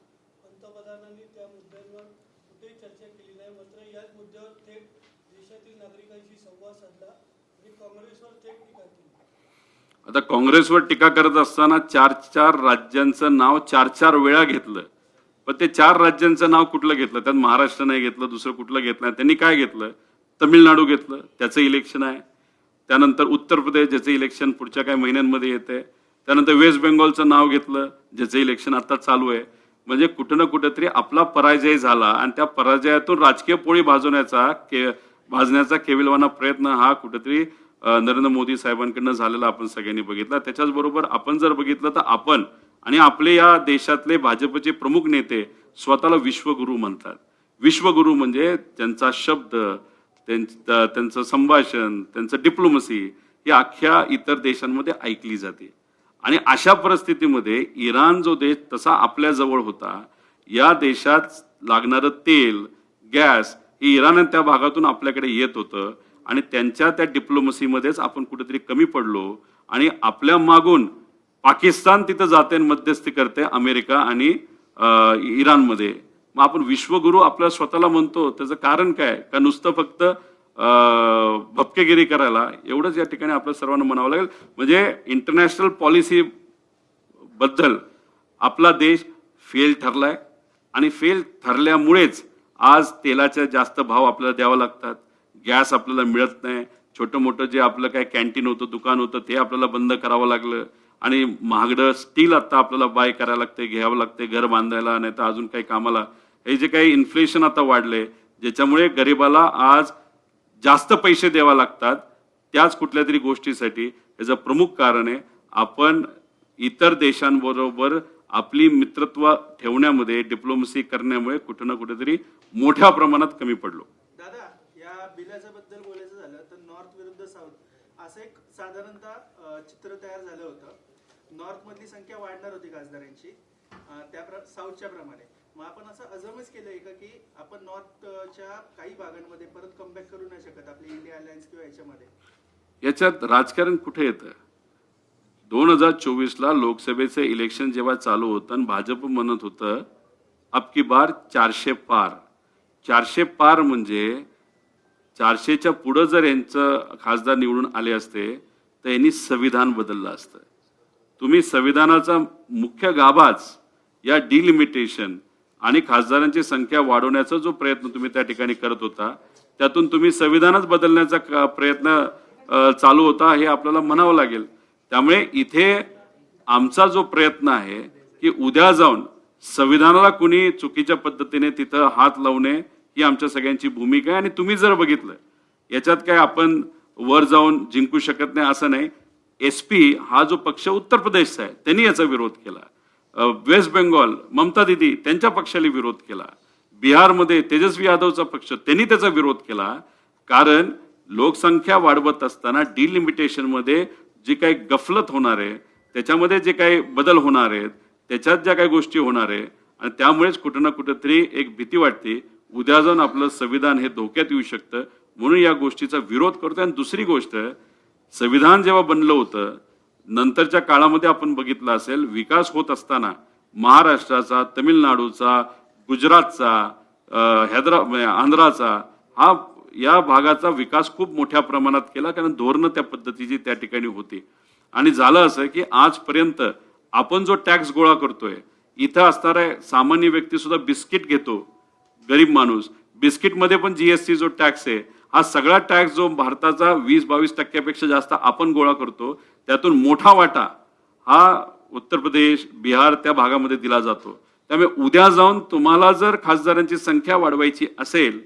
पंतप्रधानांनी त्या मुद्द्यांवर कुठेही चर्चा केली नाही. मात्र याच मुद्द्यावर थेट देशातील नागरिकांशी संवाद साधला आणि काँग्रेसवर थेट टीका केली. आता काँग्रेसवर टीका करत असताना 4 राज्यांचं नाव 4 वेळा घेतलं, पण ते 4 राज्यांचं नाव कुठलं घेतलं, त्यात महाराष्ट्र नाही घेतलं, दुसरं कुठलं घेतलं. त्यांनी काय घेतलं, तमिळनाडू घेतलं, त्याचं इलेक्शन आहे. त्यानंतर उत्तर प्रदेश ज्याचं इलेक्शन पुढच्या काही महिन्यांमध्ये येते. त्यानंतर वेस्ट बेंगॉलचं नाव घेतलं ज्याचं इलेक्शन आता चालू आहे. म्हणजे कुठं ना कुठेतरी आपला पराजय झाला आणि त्या पराजयातून राजकीय पोळी भाजण्याचा केविलवाना प्रयत्न हा कुठेतरी नरेंद्र मोदी साहेबांकडनं झालेला आपण सगळ्यांनी बघितला. त्याच्याच बरोबर आपण जर बघितलं तर आपण आणि आपले या देशातले भाजपचे प्रमुख नेते स्वतःला विश्वगुरू म्हणतात. विश्वगुरू म्हणजे त्यांचा शब्द, त्यांचं संभाषण, त्यांचं डिप्लोमसी ही अख्ख्या इतर देशांमध्ये ऐकली जाते. आणि अशा परिस्थितीमध्ये इराण जो देश तसा आपल्या जवळ होता, या देशात लागणारं तेल, गॅस हे इराण त्या भागातून आपल्याकडे येत होतं आणि त्यांच्या त्या डिप्लोमसीमध्येच आपण कुठेतरी कमी पडलो आणि आपल्या मागून पाकिस्तान तिथं जाते मध्यस्थी करते अमेरिका आणि इराणमध्ये. मग आपण विश्वगुरू आपल्या स्वतःला म्हणतो, त्याचं कारण काय, का नुसतं फक्त भपकेगिरी करायला एवढंच या ठिकाणी आपल्या सर्वांना म्हणावं लागेल. म्हणजे इंटरनॅशनल पॉलिसी बद्दल आपला देश फेल ठरलाय आणि फेल ठरल्यामुळेच आज तेलाचे जास्त भाव आपल्याला द्यावे लागतात, गॅस आपल्याला मिळत नाही, छोटं मोठं जे आपलं काय कॅन्टीन होतं, दुकान होतं ते आपल्याला बंद करावं लागलं आणि महागडं स्टील आता आपल्याला बाय करायला लागते, घ्यावं लागते घर बांधायला, नाही तर अजून काही कामाला. हे जे काही इन्फ्लेशन आता वाढले ज्याच्यामुळे गरिबाला आज जास्त पैसे द्यावे लागतात त्याच कुठल्या तरी गोष्टीसाठी. याचं प्रमुख कारण आहे आपण इतर देशांबरोबर आपली मित्रत्व ठेवण्यामध्ये, डिप्लोमसी करण्यामुळे कुठे ना कुठेतरी मोठ्या प्रमाणात कमी पडलो. दादा, या बिलाच्या बद्दल बोलायचं झालं तर नॉर्थ विरुद्ध साऊथ असं एक साधारणतः चित्र तयार झालं होतं. नॉर्थ मधली संख्या वाढणार होती खासदारांची त्या साऊथच्या प्रमाणे. मग आपण असं अजमच केलंय का की आपण नॉर्थच्या काही भागांमध्ये परत कमबॅक करू नाही शकत आपली इंडिया अलायन्स किंवा याच्यामध्ये? याच्यात राजकारण कुठे येतं? 2024ला लोकसभेचं इलेक्शन जेव्हा चालू होतं आणि भाजप म्हणत होतं अब की बार 400 पार, 400 पार म्हणजे 400च्या पुढं जर यांचं खासदार निवडून आले असते तर यांनी संविधान बदललं असतं. तुम्ही संविधानाचा मुख्य गाभाच या डिलिमिटेशन आणि खासदारांची संख्या वाढवण्याचा जो प्रयत्न तुम्ही त्या ठिकाणी करत होता, त्यातून तुम्ही संविधानच बदलण्याचा प्रयत्न चालू होता हे आपल्याला म्हणावं लागेल. त्यामुळे इथे आमचा जो प्रयत्न आहे की उद्या जाऊन संविधानाला कुणी चुकीच्या पद्धतीने तिथं हात लावणे ही आमच्या सगळ्यांची भूमिका आहे. आणि तुम्ही जर बघितलं याच्यात काय आपण वर जाऊन जिंकू शकत नाही असं नाही. SP हा जो पक्ष उत्तर प्रदेशचा आहे त्यांनी याचा विरोध केला. वेस्ट बेंगॉल ममता दीदी त्यांच्या पक्षाला विरोध केला. बिहारमध्ये तेजस्वी यादवचा पक्ष त्यांनी त्याचा विरोध केला. कारण लोकसंख्या वाढवत असताना डिलिमिटेशन मध्ये जी काही गफलत होणार आहे, त्याच्यामध्ये जे काही बदल होणार आहेत, त्याच्यात ज्या काही गोष्टी होणार आहे आणि त्यामुळेच कुठं ना कुठंतरी एक भीती वाटते उद्या जाऊन आपलं संविधान हे धोक्यात येऊ शकतं. म्हणून या गोष्टीचा विरोध करतोय. आणि दुसरी गोष्ट, संविधान जेव्हा बनलं होतं नंतरच्या काळामध्ये आपण बघितलं असेल विकास होत असताना महाराष्ट्राचा, तमिळनाडूचा, गुजरातचा, आंध्राचा हा या भागाचा विकास खूप मोठ्या प्रमाणात केला. कारण धोरणं त्या पद्धतीची त्या ठिकाणी होती. आणि झालं असं की आजपर्यंत आपण जो टॅक्स गोळा करतोय, इथं असणारा सामान्य व्यक्ती सुद्धा बिस्किट घेतो, गरीब माणूस बिस्किटमध्ये पण GST जो टॅक्स आहे हा सगळा टॅक्स जो भारताचा 20-22% जास्त आपण गोळा करतो, त्यातून मोठा वाटा हा उत्तर प्रदेश, बिहार त्या भागामध्ये दिला जातो. त्यामुळे उद्या जाऊन तुम्हाला जर खासदारांची संख्या वाढवायची असेल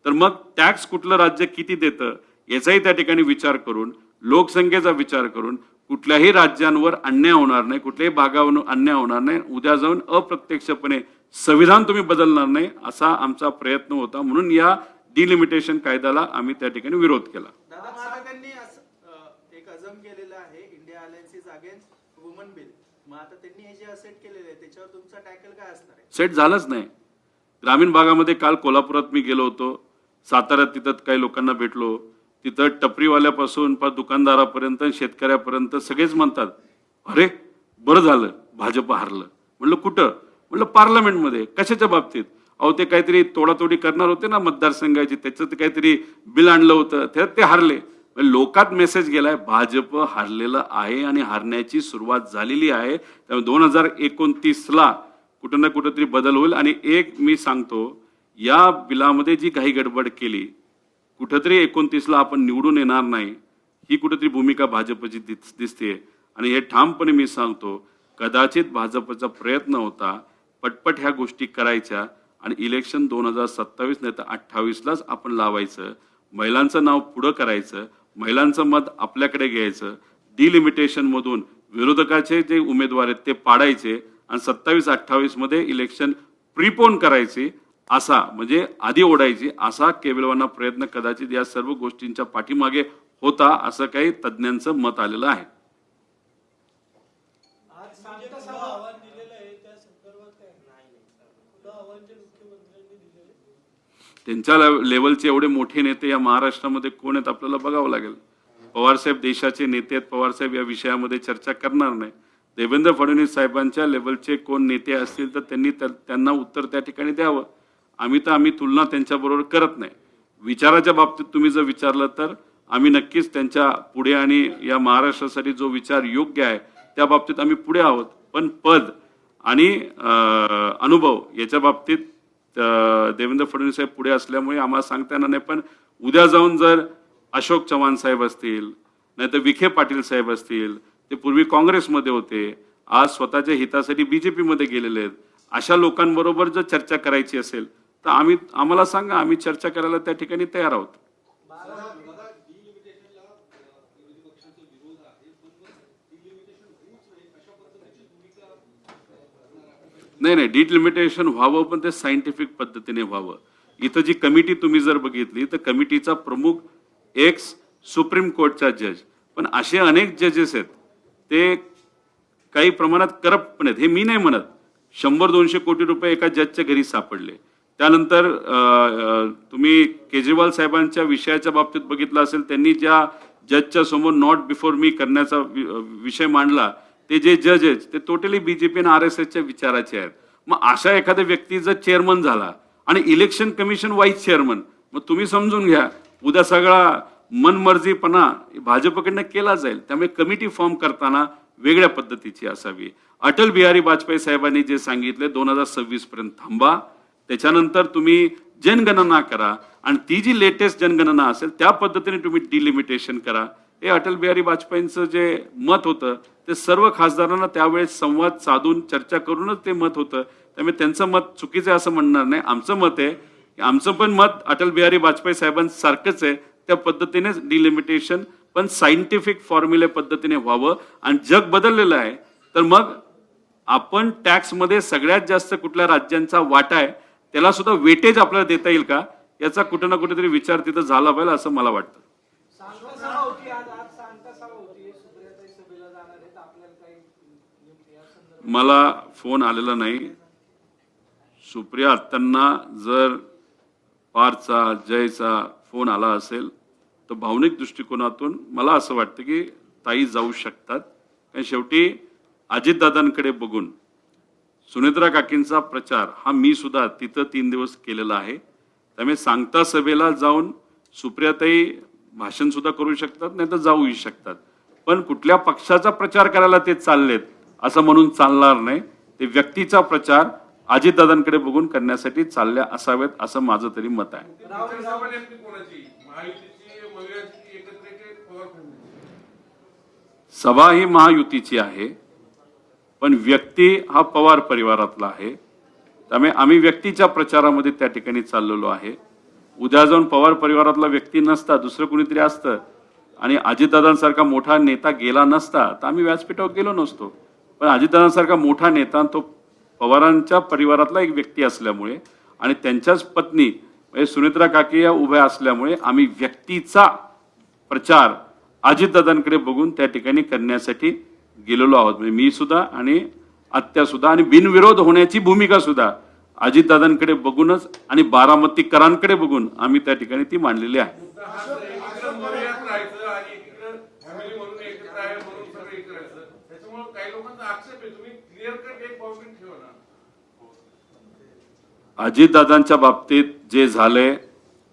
तर मग टॅक्स कुठलं राज्य किती देतं याचाही त्या ठिकाणी विचार करून, लोकसंख्येचा विचार करून कुठल्याही राज्यांवर अन्याय होणार नाही, कुठल्याही भागावर अन्याय होणार नाही. उद्या जाऊन अप्रत्यक्षपणे संविधान तुम्ही बदलणार नाही असा आमचा प्रयत्न होता. म्हणून या डिलिमिटेशन कायद्याला आम्ही त्या ठिकाणी विरोध केला. दादा महाराजांनी एक अजम केलेलं आहे, India alliance is against woman bill. मग आता त्यांनी हे जे असेट केलेलं आहे त्याच्यावर तुमचा टॅकल काय असणार आहे? सेट झालंच नाही. ग्रामीण भागामध्ये काल कोल्हापुरात मी गेलो होतो, साताऱ्यात तिथं काही लोकांना भेटलो. तिथं टपरीवाल्यापासून दुकानदारापर्यंत, शेतकऱ्यापर्यंत सगळेच म्हणतात अरे बरं झालं भाजप हारलं. म्हणलं कुठं? म्हणलं पार्लमेंटमध्ये. कशाच्या बाबतीत? अहो ते काहीतरी तोडातोडी करणार होते ना मतदारसंघाची, त्याचं ते काहीतरी बिल आणलं होतं, त्यात ते हारले. लोकात मेसेज गेलाय भाजप हारलेलं आहे आणि हारण्याची सुरुवात झालेली आहे. त्यामुळे 2029ला कुठं ना कुठंतरी बदल होईल. आणि एक मी सांगतो, या बिलामध्ये जी काही गडबड केली, कुठंतरी 29ला आपण निवडून येणार नाही ही कुठंतरी भूमिका भाजपची दिसते. आणि हे ठामपणे मी सांगतो, कदाचित भाजपचा प्रयत्न होता पटपट ह्या गोष्टी करायच्या आणि इलेक्शन 2027 नाही तर 28लाच आपण लावायचं, महिलांचं नाव पुढं करायचं, महिलांचं मत आपल्याकडे घ्यायचं, डिलिमिटेशन मधून विरोधकाचे जे उमेदवार आहेत ते पाडायचे आणि 27-28 मध्ये इलेक्शन प्रीपोन करायचे, असा म्हणजे आधी ओढायची असा केविलवाना प्रयत्न कदाचित या सर्व गोष्टींच्या पाठीमागे होता असं काही तज्ज्ञांचं मत आलेलं आहे. त्यांच्या लेवलचे एवढे मोठे नेते या महाराष्ट्रामध्ये कोण आहेत आपल्याला बघावं लागेल. पवारसाहेब देशाचे नेते आहेत, पवारसाहेब या विषयामध्ये चर्चा करणार नाही. देवेंद्र फडणवीस साहेबांच्या लेवलचे कोण नेते असतील तर त्यांनी त्यांना उत्तर त्या ठिकाणी द्यावं. आम्ही तुलना त्यांच्याबरोबर करत नाही. विचाराच्या बाबतीत तुम्ही जर विचारलं तर आम्ही नक्कीच त्यांच्या पुढे आणि या महाराष्ट्रासाठी जो विचार योग्य आहे त्या बाबतीत आम्ही पुढे आहोत. पण पद आणि अनुभव याच्या बाबतीत देवेंद्र फडणवीस साहेब पुढे असल्यामुळे आम्हाला सांगता येणार नाही. पण उद्या जाऊन जर अशोक चव्हाण साहेब असतील, नाही तर विखे पाटील साहेब असतील, ते पूर्वी काँग्रेसमध्ये होते, आज स्वतःच्या हितासाठी BJP मध्ये गेलेले आहेत, अशा लोकांबरोबर जर चर्चा करायची असेल तर आम्हाला सांगा, आम्ही चर्चा करायला त्या ठिकाणी तयार आहोत. नाही, डिलिमिटेशन व्हावं पण ते सायंटिफिक पद्धतीने व्हावं. इथं जी कमिटी तुम्ही जर बघितली तर कमिटीचा प्रमुख एक्स सुप्रीम कोर्टचा जज, पण असे अनेक जजेस आहेत ते काही प्रमाणात करप्ट पण आहेत. हे मी नाही म्हणत. 100-200 कोटी रुपये एका जजच्या घरी सापडले. त्यानंतर तुम्ही केजरीवाल साहेबांच्या विषयाच्या बाबतीत बघितलं असेल, त्यांनी ज्या जजच्या समोर नॉट बिफोर मी करण्याचा विषय मांडला, ते जे जज आहेत ते टोटली BJP आणि RSSच्या विचाराचे आहेत. मग अशा एखाद्या व्यक्ती जर चेअरमन झाला आणि इलेक्शन कमिशन व्हाईस चेअरमन. मग तुम्ही समजून घ्या, उद्या सगळा मनमर्जीपणा भाजपकडनं केला जाईल. त्यामुळे कमिटी फॉर्म करताना वेगळ्या पद्धतीची असावी. अटल बिहारी वाजपेयी साहेबांनी जे सांगितले 2026 पर्यंत थांबा, त्याच्यानंतर तुम्ही जनगणना करा आणि ती जी लेटेस्ट जनगणना असेल त्या पद्धतीने तुम्ही डिलिमिटेशन करा. हे अटल बिहारी वाजपेयींचं जे मत होतं ते सर्व खासदारांना त्यावेळेस संवाद साधून चर्चा करूनच ते मत होतं. त्यामुळे त्यांचं मत चुकीचं आहे असं म्हणणार नाही. आमचं मत आहे, आमचं पण मत अटल बिहारी वाजपेयी साहेबांसारखंच आहे. त्या पद्धतीनेच डिलिमिटेशन पण सायंटिफिक फॉर्म्युले पद्धतीने व्हावं. आणि जग बदललेलं आहे, तर मग आपण टॅक्समध्ये सगळ्यात जास्त कुठल्या राज्यांचा वाटा आहे त्याला सुद्धा वेटेज आपल्याला देता येईल का, याचा कुठे ना कुठेतरी विचार तिथं झाला पाहिजे असं मला वाटतं. मला फोन आलेला नाही. सुप्रिया आत्यांना जर पारचा जयचा फोन आला असेल तर भावनिक दृष्टिकोनातून मला असं वाटतं की ताई जाऊ शकतात. कारण शेवटी अजितदादांकडे बघून सुनेत्रा काकींचा प्रचार हा मी सुद्धा तिथं 3 दिवस केलेला आहे. त्यामुळे सांगता सभेला जाऊन सुप्रियाताई भाषण सुद्धा करू शकतात, नाही तर जाऊही शकतात. पण कुठल्या पक्षाचा प्रचार करायला ते चाललेत असं म्हणून चालणार नाही. ते व्यक्तीचा प्रचार अजितदादांकडे बघून करण्यासाठी चालल्या असावेत असं माझं तरी मत आहे. सभा ही महायुतीची आहे, पण व्यक्ती हा पवार परिवारातला आहे. त्यामुळे आम्ही व्यक्तीच्या प्रचारामध्ये त्या ठिकाणी चाललेलो आहे. उद्या जाऊन पवार परिवारातला व्यक्ती नसता, दुसरं कुणीतरी असतं आणि अजितदादांसारखा मोठा नेता गेला नसता तर आम्ही व्यासपीठावर गेलो नसतो. पण अजितदादांसारखा मोठा नेता तो पवारांच्या परिवारातला एक व्यक्ती असल्यामुळे आणि त्यांच्याच पत्नी म्हणजे सुनेत्रा काकी या उभ्या असल्यामुळे आम्ही व्यक्तीचा प्रचार अजितदादांकडे बघून त्या ठिकाणी करण्यासाठी गेलेलो आहोत. म्हणजे मी सुद्धा आणि आत्या सुद्धा आणि बिनविरोध होण्याची भूमिका सुद्धा अजितदादांकडे बघूनच आणि बारामतीकरांकडे बघून आम्ही त्या ठिकाणी ती मांडलेली आहे. अजितदादांच्या बाबतीत जे झालंय,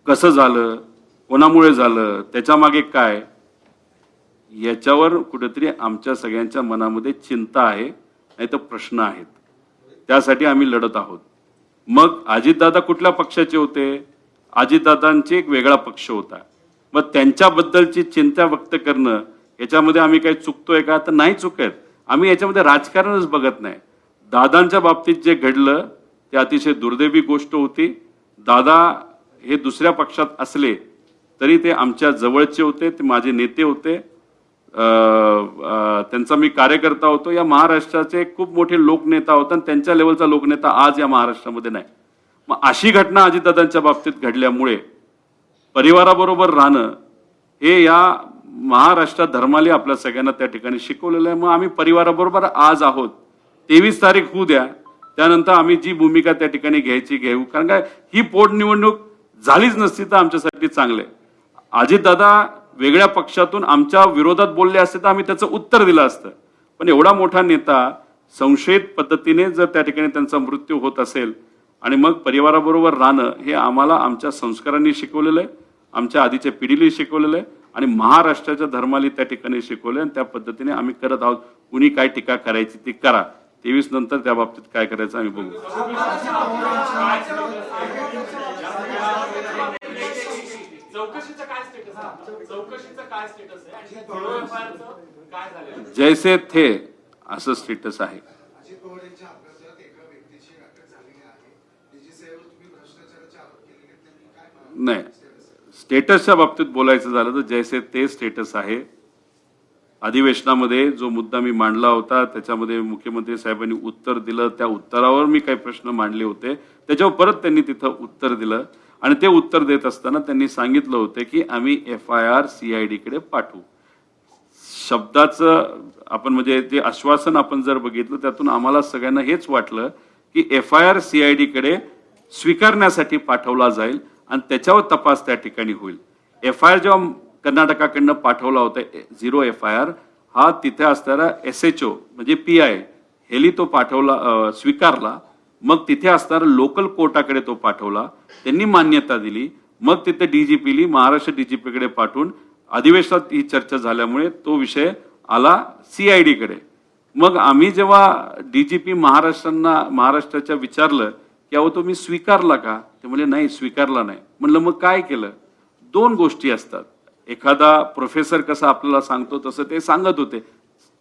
कसं झालं, कोणामुळे झालं, त्याच्या मागे काय, याच्यावर कुठेतरी आमच्या सगळ्यांच्या मनामध्ये चिंता आहे, नाही तर प्रश्न आहेत. त्यासाठी आम्ही लढत आहोत. मग अजितदादा कुठल्या पक्षाचे होते? अजितदादांचे एक वेगळा पक्ष होता. मग त्यांच्याबद्दलची चिंता व्यक्त करणं याच्यामध्ये आम्ही काही चुकतोय का? तर नाही चुकत. आम्ही याच्यामध्ये राजकारणच बघत नाही. दादांच्या बाबतीत जे घडलं ते अतिशय दुर्दैवी गोष्ट होती. दादा हे दुसऱ्या पक्षात असले तरी ते आमच्या जवळचे होते, ते माझे नेते होते, त्यांचा मी कार्यकर्ता होतो. या महाराष्ट्राचे खूप मोठे लोकनेता होता आणि त्यांच्या लेवलचा लोकनेता आज या महाराष्ट्रामध्ये नाही. मग अशी घटना अजितदादांच्या बाबतीत घडल्यामुळे परिवाराबरोबर राहणं हे या महाराष्ट्रात धर्माली आपल्या सगळ्यांना त्या ठिकाणी शिकवलेलं आहे. मग आम्ही परिवाराबरोबर आज आहोत. 23 तारीख होऊ द्या, त्यानंतर आम्ही जी भूमिका त्या ठिकाणी घ्यायची घेऊ. कारण काय, ही पोटनिवडणूक झालीच नसती तर आमच्यासाठी चांगलं आहे. अजितदादा वेगळ्या पक्षातून आमच्या विरोधात बोलले असते तर आम्ही त्याचं उत्तर दिलं असतं. पण एवढा मोठा नेता संशयित पद्धतीने जर त्या ठिकाणी त्यांचा मृत्यू होत असेल आणि मग परिवाराबरोबर राहणं हे आम्हाला आमच्या संस्कारांनी शिकवलेलं आहे, आमच्या आधीच्या पिढीला शिकवलेलं आहे आणि महाराष्ट्राच्या धर्माला त्या ठिकाणी शिकवलं आणि त्या पद्धतीने आम्ही करत आहोत. कुणी काय टीका करायची ती करा. 23 नंतर त्या बाबतीत काय करायचं आम्ही बघू. जैसे थे असं स्टेटस आहे. अजित पवार यांच्या अपघातात एका व्यक्तीची अटक झालेली आहे. डीजीसीवर तुम्ही भ्रष्टाचाराचे आरोप केलेले आहेत, त्यांनी काय नाही, स्टेटसच्या बाबतीत बोलायचं झालं तर जैसे ते स्टेटस आहे. अधिवेशनामध्ये जो मुद्दा मी मांडला होता त्याच्यामध्ये मुख्यमंत्री साहेबांनी उत्तर दिलं. त्या उत्तरावर मी काही प्रश्न मांडले होते, त्याच्यावर परत त्यांनी तिथं उत्तर दिलं आणि ते उत्तर देत असताना त्यांनी सांगितलं होतं की आम्ही FIR CID कडे पाठवू. शब्दाचं आपण म्हणजे ते आश्वासन आपण जर बघितलं त्यातून आम्हाला सगळ्यांना हेच वाटलं की FIR CID कडे स्वीकारण्यासाठी पाठवला जाईल आणि त्याच्यावर तपास त्या ठिकाणी होईल. FIR जेव्हा कर्नाटकाकडनं पाठवला होता 0 FIR हा तिथे असणारा SHO म्हणजे PI हेली तो पाठवला, स्वीकारला. मग तिथे असणारा लोकल कोर्टाकडे तो पाठवला, त्यांनी मान्यता दिली, मग तिथे डीजीपीली महाराष्ट्र डीजीपीकडे पाठवून अधिवेशनात ही चर्चा झाल्यामुळे तो विषय आला CID कडे. मग आम्ही जेव्हा डीजीपी महाराष्ट्राच्या विचारलं की अहो तुम्ही स्वीकारला का, ते म्हणजे नाही स्वीकारला नाही. म्हणलं मग काय केलं. दोन गोष्टी असतात, एखादा प्रोफेसर कसं आपल्याला सांगतो तसं ते सांगत होते.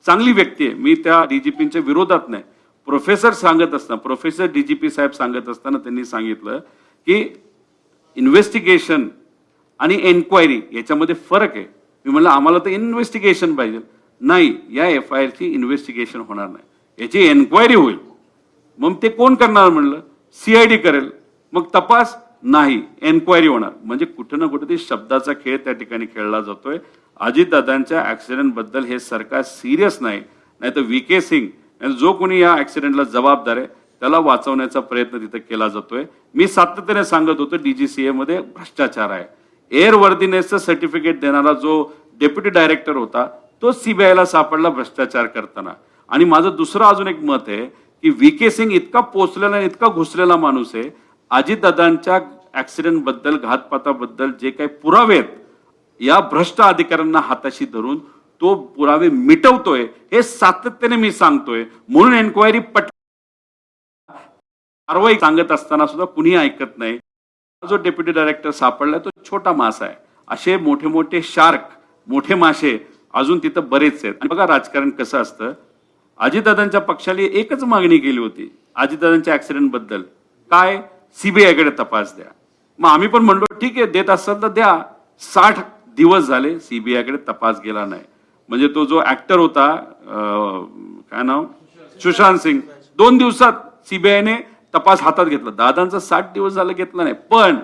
चांगली व्यक्ती आहे, मी त्या डीजीपींच्या विरोधात नाही. प्रोफेसर डीजीपी साहेब सांगत असताना त्यांनी सांगितलं की इन्व्हेस्टिगेशन आणि एन्क्वायरी याच्यामध्ये फरक आहे. मी म्हणलं आम्हाला तर इन्व्हेस्टिगेशन पाहिजे. नाही, या FIR ची इन्व्हेस्टिगेशन होणार नाही, याची एन्क्वायरी होईल. मग ते कोण करणार म्हणलं, CID करेल. मग तपास नाही, एन्क्वायरी होणार. म्हणजे कुठं ना कुठे शब्दाचा खेळ त्या ठिकाणी खेळला जातोय. अजितदादांच्या ऍक्सिडेंट बद्दल हे सरकार सिरियस नाही, नाही तर VK सिंग जो कोणी या ऍक्सिडेंटला जबाबदार आहे त्याला वाचवण्याचा प्रयत्न तिथे केला जातोय. मी सातत्याने सांगत होतो DGCA मध्ये भ्रष्टाचार आहे. एअर वर्दीनेसचं सर्टिफिकेट देणारा जो डेप्युटी डायरेक्टर होता तो CBI ला सापडला भ्रष्टाचार करताना. आणि माझं दुसरं अजून एक मत आहे की VK सिंग इतका पोचलेला इतका घुसलेला माणूस आहे. अजितदादांच्या ऍक्सिडेंट बद्दल घातपाताबद्दल जे काही पुरावे आहेत या भ्रष्ट अधिकाऱ्यांना हाताशी धरून तो पुरावे मिटवतोय हे सातत्याने मी सांगतोय. म्हणून एन्क्वायरी कारवाई सांगत असताना सुद्धा कुणी ऐकत नाही. जो डेप्युटी डायरेक्टर सापडलाय तो छोटा मासा आहे. असे मोठे मोठे शार्क, मोठे मासे अजून तिथं बरेच आहेत. आणि बघा राजकारण कसं असतं. अजितदादांच्या पक्षाने एकच मागणी केली होती अजितदादांच्या ऍक्सिडेंट बद्दल, काय, CBI कडे तपास द्या. मग आम्ही पण म्हणलो ठीक आहे देत असाल तर द्या. 60 दिवस झाले CBI कडे तपास गेला नाही. म्हणजे तो जो ऍक्टर होता काय नाव, सुशांत सिंग, 2 दिवसात CBI ने तपास हातात घेतला. दादांचा 60 दिवस झालं घेतला नाही. पण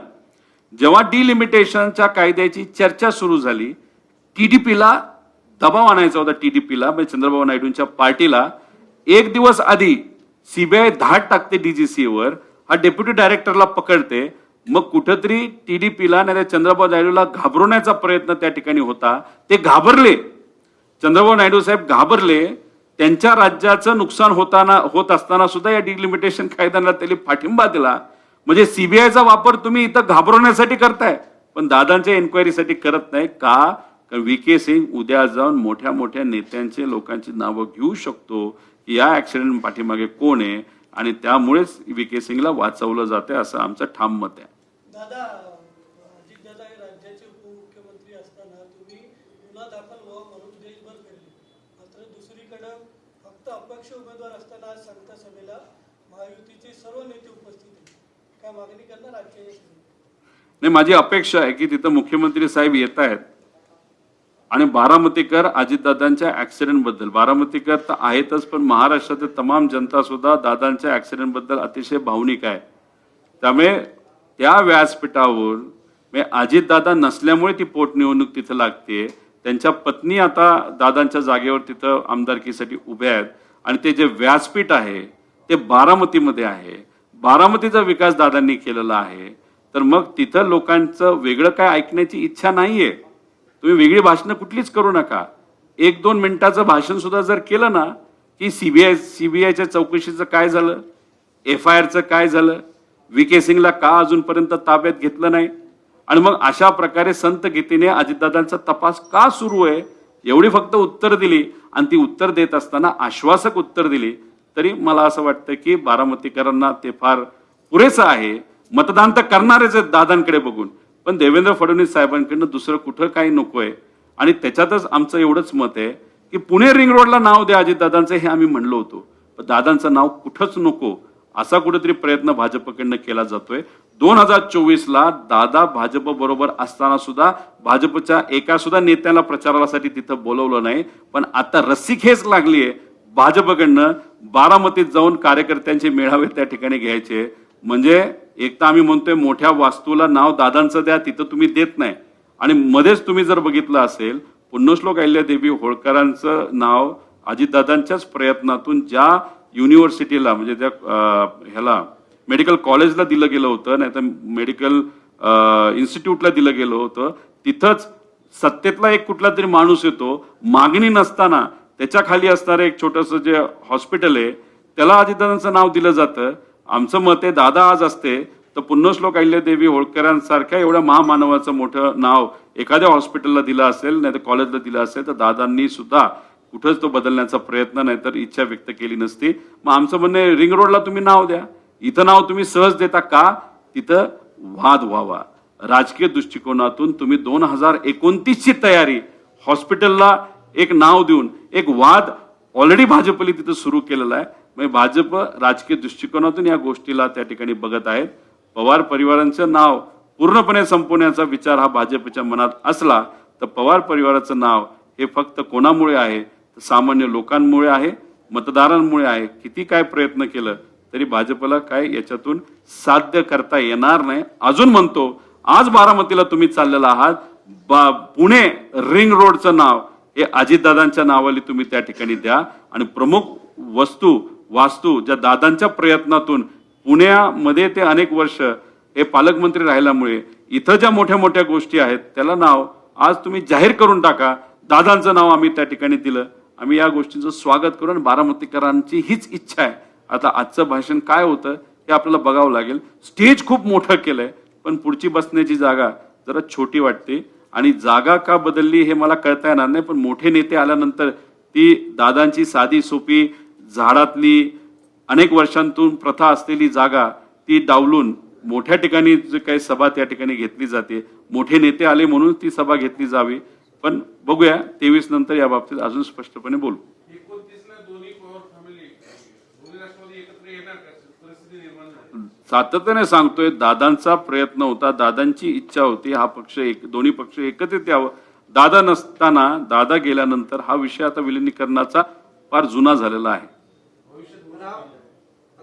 जेव्हा डिलिमिटेशनच्या कायद्याची चर्चा सुरू झाली, TDPला दबाव आणायचा होता. TDPला म्हणजे चंद्रबाबू नायडूंच्या पार्टीला 1 दिवस आधी CBI धाड टाकते DGCA हा डेप्युटी डायरेक्टरला पकडते. मग कुठंतरी TDPला नाही चंद्रबाबू नायडूला घाबरवण्याचा प्रयत्न त्या ठिकाणी होता. ते घाबरले, चंद्रबाबू नायडू साहेब घाबरले. त्यांच्या राज्याचं नुकसान होत असताना सुद्धा या डिलिमिटेशन कायद्याला त्यांनी पाठिंबा दिला. म्हणजे CBIचा वापर तुम्ही इथं घाबरवण्यासाठी करताय पण दादांच्या एन्क्वायरीसाठी करत नाही का. कारण VK सिंग उद्या जाऊन मोठ्या मोठ्या नेत्यांचे लोकांची नावं घेऊ शकतो की या ऍक्सिडेंट पाठीमागे कोण आहे आणि त्यामुळेच VK सिंगला वाचवलं जाते असं आमचं ठाम मत आहे. दादा, अजितदादा हे राज्याचे उपमुख्यमंत्री असताना तुम्ही गुन्हा दाखल व्हावा म्हणून देशभर फिरले. मात्र दुसरीकडे फक्त अपक्ष उमेदवार असताना आज संत सभेला महायुतीचे सर्व नेते उपस्थित आहेत. काय मागणी करणार आजच्या या सभेत? नाही, माझी अपेक्षा आहे की तिथं मुख्यमंत्री साहेब येत आहेत आणि बारामतीकर अजितदादांच्या ऍक्सिडेंट बद्दल, बारामतीकर तर आहेतच पण महाराष्ट्रातील तमाम जनता सुद्धा दादांच्या ऍक्सिडेंट बद्दल अतिशय भावनिक आहे. त्यामुळे त्या व्यासपीठावर अजितदादा नसल्यामुळे ती पोटनिवडणूक तिथं लागते. त्यांच्या पत्नी आता दादांच्या जागेवर तिथं आमदारकीसाठी उभ्या आहेत आणि ते जे व्यासपीठ आहे ते बारामतीमध्ये आहे. बारामतीचा विकास दादांनी केलेला आहे. तर मग तिथं लोकांचं वेगळं काय ऐकण्याची इच्छा नाहीये. तुम्ही वेगळी भाषणं कुठलीच करू नका. 1-2 मिनिटाचं भाषण सुद्धा जर केलं ना की सीबीआयच्या चौकशीचं काय झालं, FIRचं काय झालं, VK सिंगला का अजूनपर्यंत ताब्यात घेतलं नाही, आणि मग अशा प्रकारे संत गीतेने अजितदादांचा तपास का सुरू आहे एवढी फक्त उत्तर दिली. आणि ती उत्तर देत असताना आश्वासक उत्तर दिली तरी मला असं वाटतं की बारामतीकरांना ते फार पुरेसं आहे. मतदान तर करणारच आहेत दादांकडे बघून, पण देवेंद्र फडणवीस साहेबांकडनं दुसरं कुठं काही नकोय. आणि त्याच्यातच आमचं एवढंच मत आहे की पुणे रिंग रोडला नाव द्या अजितदादांचं, हे आम्ही म्हणलो होतो, पण दादांचं नाव कुठंच नको असा कुठेतरी प्रयत्न भाजपकडनं केला जातोय. 2024ला दादा भाजप बरोबर असताना सुद्धा भाजपच्या एका सुद्धा नेत्याला प्रचारासाठी तिथं बोलवलं नाही. पण आता रस्सीखेच लागली आहे भाजपकडनं. बारामतीत जाऊन कार्यकर्त्यांचे मेळावे त्या ठिकाणी घ्यायचे. म्हणजे एक तर आम्ही म्हणतोय मोठ्या वास्तूला नाव दादांचं द्या, तिथं तुम्ही देत नाही. आणि मध्येच तुम्ही जर बघितलं असेल पुण्यश्लोक अहिल्यादेवी होळकरांचं नाव अजितदादांच्याच प्रयत्नातून ज्या युनिव्हर्सिटीला म्हणजे त्या ह्याला मेडिकल कॉलेजला दिलं गेलं होतं, नाही तर मेडिकल इन्स्टिट्यूटला दिलं गेलं होतं, तिथंच सत्तेतला एक कुठला तरी माणूस येतो, मागणी नसताना त्याच्या खाली असणारं एक छोटंसं जे हॉस्पिटल आहे त्याला अजितदादांचं नाव दिलं जातं. आमचं मत आहे दादा आज असते तर पुण्यश्लोक अहिल्यादेवी होळकरांसारख्या एवढ्या महामानवाचं मोठं नाव एखाद्या हॉस्पिटलला दिलं असेल नाही तर कॉलेजला दिलं असेल तर दादांनी सुद्धा कुठंच तो बदलण्याचा प्रयत्न नाही तर इच्छा व्यक्त केली नसती. मग आमचं म्हणणं आहे रिंग रोडला तुम्ही नाव द्या, इथं नाव तुम्ही सहज देता का? तिथं वाद व्हावा. राजकीय दृष्टिकोनातून तुम्ही 2029ची तयारी हॉस्पिटलला एक नाव देऊन एक वाद ऑलरेडी भाजपने तिथं सुरू केलेला आहे. म्हणजे भाजप राजकीय दृष्टिकोनातून या गोष्टीला त्या ठिकाणी बघत आहेत. पवार परिवारांचं नाव पूर्णपणे संपवण्याचा विचार हा भाजपच्या मनात असला तर पवार परिवाराचं नाव हे फक्त कोणामुळे आहे तर सामान्य लोकांमुळे आहे, मतदारांमुळे आहे. किती काय प्रयत्न केलं तरी भाजपला काय याच्यातून साध्य करता येणार नाही. अजून म्हणतो आज बारामतीला तुम्ही चाललेला आहात, पुणे रिंग रोडचं नाव हे अजितदादांच्या नावाने तुम्ही त्या ठिकाणी द्या आणि प्रमुख वास्तू ज्या दादांच्या प्रयत्नातून पुण्यामध्ये ते अनेक वर्ष हे पालकमंत्री राहिल्यामुळे इथं ज्या मोठ्या मोठ्या गोष्टी आहेत त्याला नाव आज तुम्ही जाहीर करून टाका. दादांचं नाव आम्ही त्या ठिकाणी दिलं. आम्ही या गोष्टींचं स्वागत करू आणि बारामतीकरांची हीच इच्छा आहे. आता आजचं भाषण काय होतं हे आपल्याला बघावं लागेल. स्टेज खूप मोठं केलंय पण पुढची बसण्याची जागा जरा छोटी वाटते आणि जागा का बदलली हे मला कळता येणार नाही. पण मोठे नेते आल्यानंतर ती दादांची साधी सोपी झाडातली अनेक वर्षांतून प्रथा असलेली जागा ती डावलून मोठ्या ठिकाणी जे काही सभा त्या ठिकाणी घेतली जाते, मोठे नेते आले म्हणून ती सभा घेतली जावी. पण बघूया 23 नंतर या बाबतीत अजून स्पष्टपणे बोलू. 29 दोन्ही पवार फॅमिली दोन्ही राष्ट्रवादी एकत्र येणार का? परिस्थिती निर्माण झाली. सातत्याने सांगतोय दादांचा प्रयत्न होता, दादांची इच्छा होती हा पक्ष दोन्ही पक्ष एकत्रित यावं. दादा नसताना दादा गेल्यानंतर हा विषय आता विलिनीकरणाचा फार जुना झालेला आहे.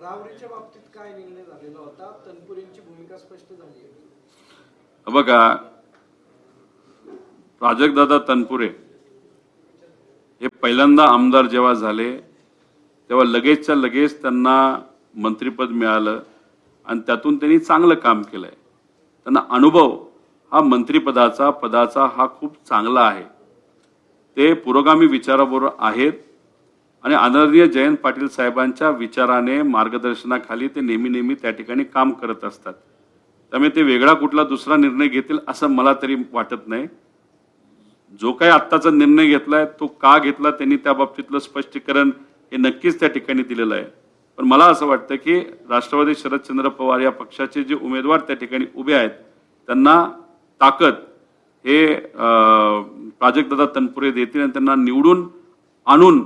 रावरीच्या बाबतीत काय निर्णय झालेला होता? तनपुरेंची भूमिका स्पष्ट झाली आहे. बघा प्राजक्तदादा तनपुरे हे पहिल्यांदा आमदार जेव्हा झाले तेव्हा लगेचच्या लगेच त्यांना मंत्रिपद मिळालं आणि त्यातून त्यांनी चांगलं काम केलंय. त्यांना अनुभव हा पदाचा हा खूप चांगला आहे. ते पुरोगामी विचाराबरोबर आहेत आणि आदरणीय जयंत पाटील साहेबांच्या विचाराने मार्गदर्शनाखाली ते नेहमी त्या ठिकाणी काम करत असतात. त्यामुळे ते वेगळा कुठला दुसरा निर्णय घेतील असं मला तरी वाटत नाही. जो काही आत्ताचा निर्णय घेतलाय तो का घेतला त्यांनी त्या बाबतीतलं स्पष्टीकरण हे नक्कीच त्या ठिकाणी दिलेलं आहे. पण मला असं वाटतं की राष्ट्रवादी शरदचंद्र पवार या पक्षाचे जे उमेदवार त्या ठिकाणी उभे आहेत त्यांना ताकद हे प्राजक्तदादा तनपुरे देतील आणि त्यांना निवडून आणून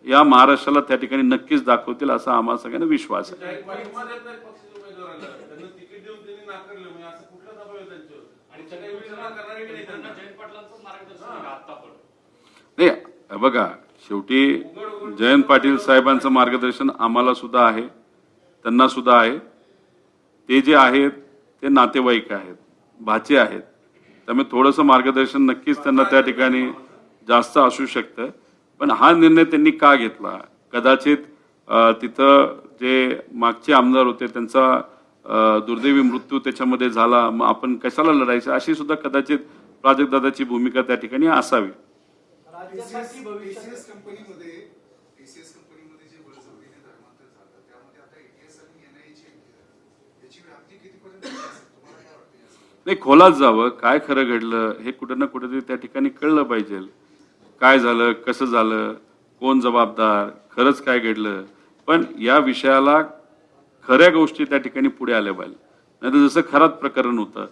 या महाराष्ट्राला त्या ठिकाणी नक्कीच दाखवतील असा आम्हा सगळ्यांना विश्वास आहे. जाहीर पाठिंबा देत नाहीत पक्षाच्या उमेदवाराला. त्यांना तिकीट देऊन त्यांनी नाकारलं. म्हणजे असं कुठला दबाव आहे त्यांच्यावर? आणि सगळे विचारणा करणारे की नाही त्यांना? जयंत पाटलांचं मार्गदर्शन आहे आता पण. नाही बघा शेवटी जयंत पाटील साहेबांचं मार्गदर्शन आम्हाला सुद्धा आहे, त्यांना सुद्धा आहे. ते जे आहेत ते नातेवाईक आहेत, भाचे आहेत. त्यामुळे थोडंसं मार्गदर्शन नक्कीच त्यांना त्या ठिकाणी जास्त असू शकतं. पण हा निर्णय त्यांनी का घेतला? कदाचित तिथं जे मागचे आमदार होते त्यांचा दुर्दैवी मृत्यू त्याच्यामध्ये झाला, मग आपण कशाला लढायचं अशी सुद्धा कदाचित प्राजक्तदादाची भूमिका त्या ठिकाणी असावी. राज्यासाठी भविष्यात टीसीएस कंपनीमध्ये जे बळजबरीने धर्मांतर झालं त्यामध्ये आता एटीएस आणि एनआयची याची व्याप्ती कितीपर्यंत असेल? तुम्हाला काय वाटतं याचं? नाही खोलात जावं, काय खरं घडलं हे कुठं ना कुठेतरी त्या ठिकाणी कळलं पाहिजे. काय झालं, कसं झालं, कोण जबाबदार, खरंच काय घडलं. पण या विषयाला खऱ्या गोष्टी त्या ठिकाणी पुढे आल्या पाहिजे. नाही तर जसं खरात प्रकरण होतं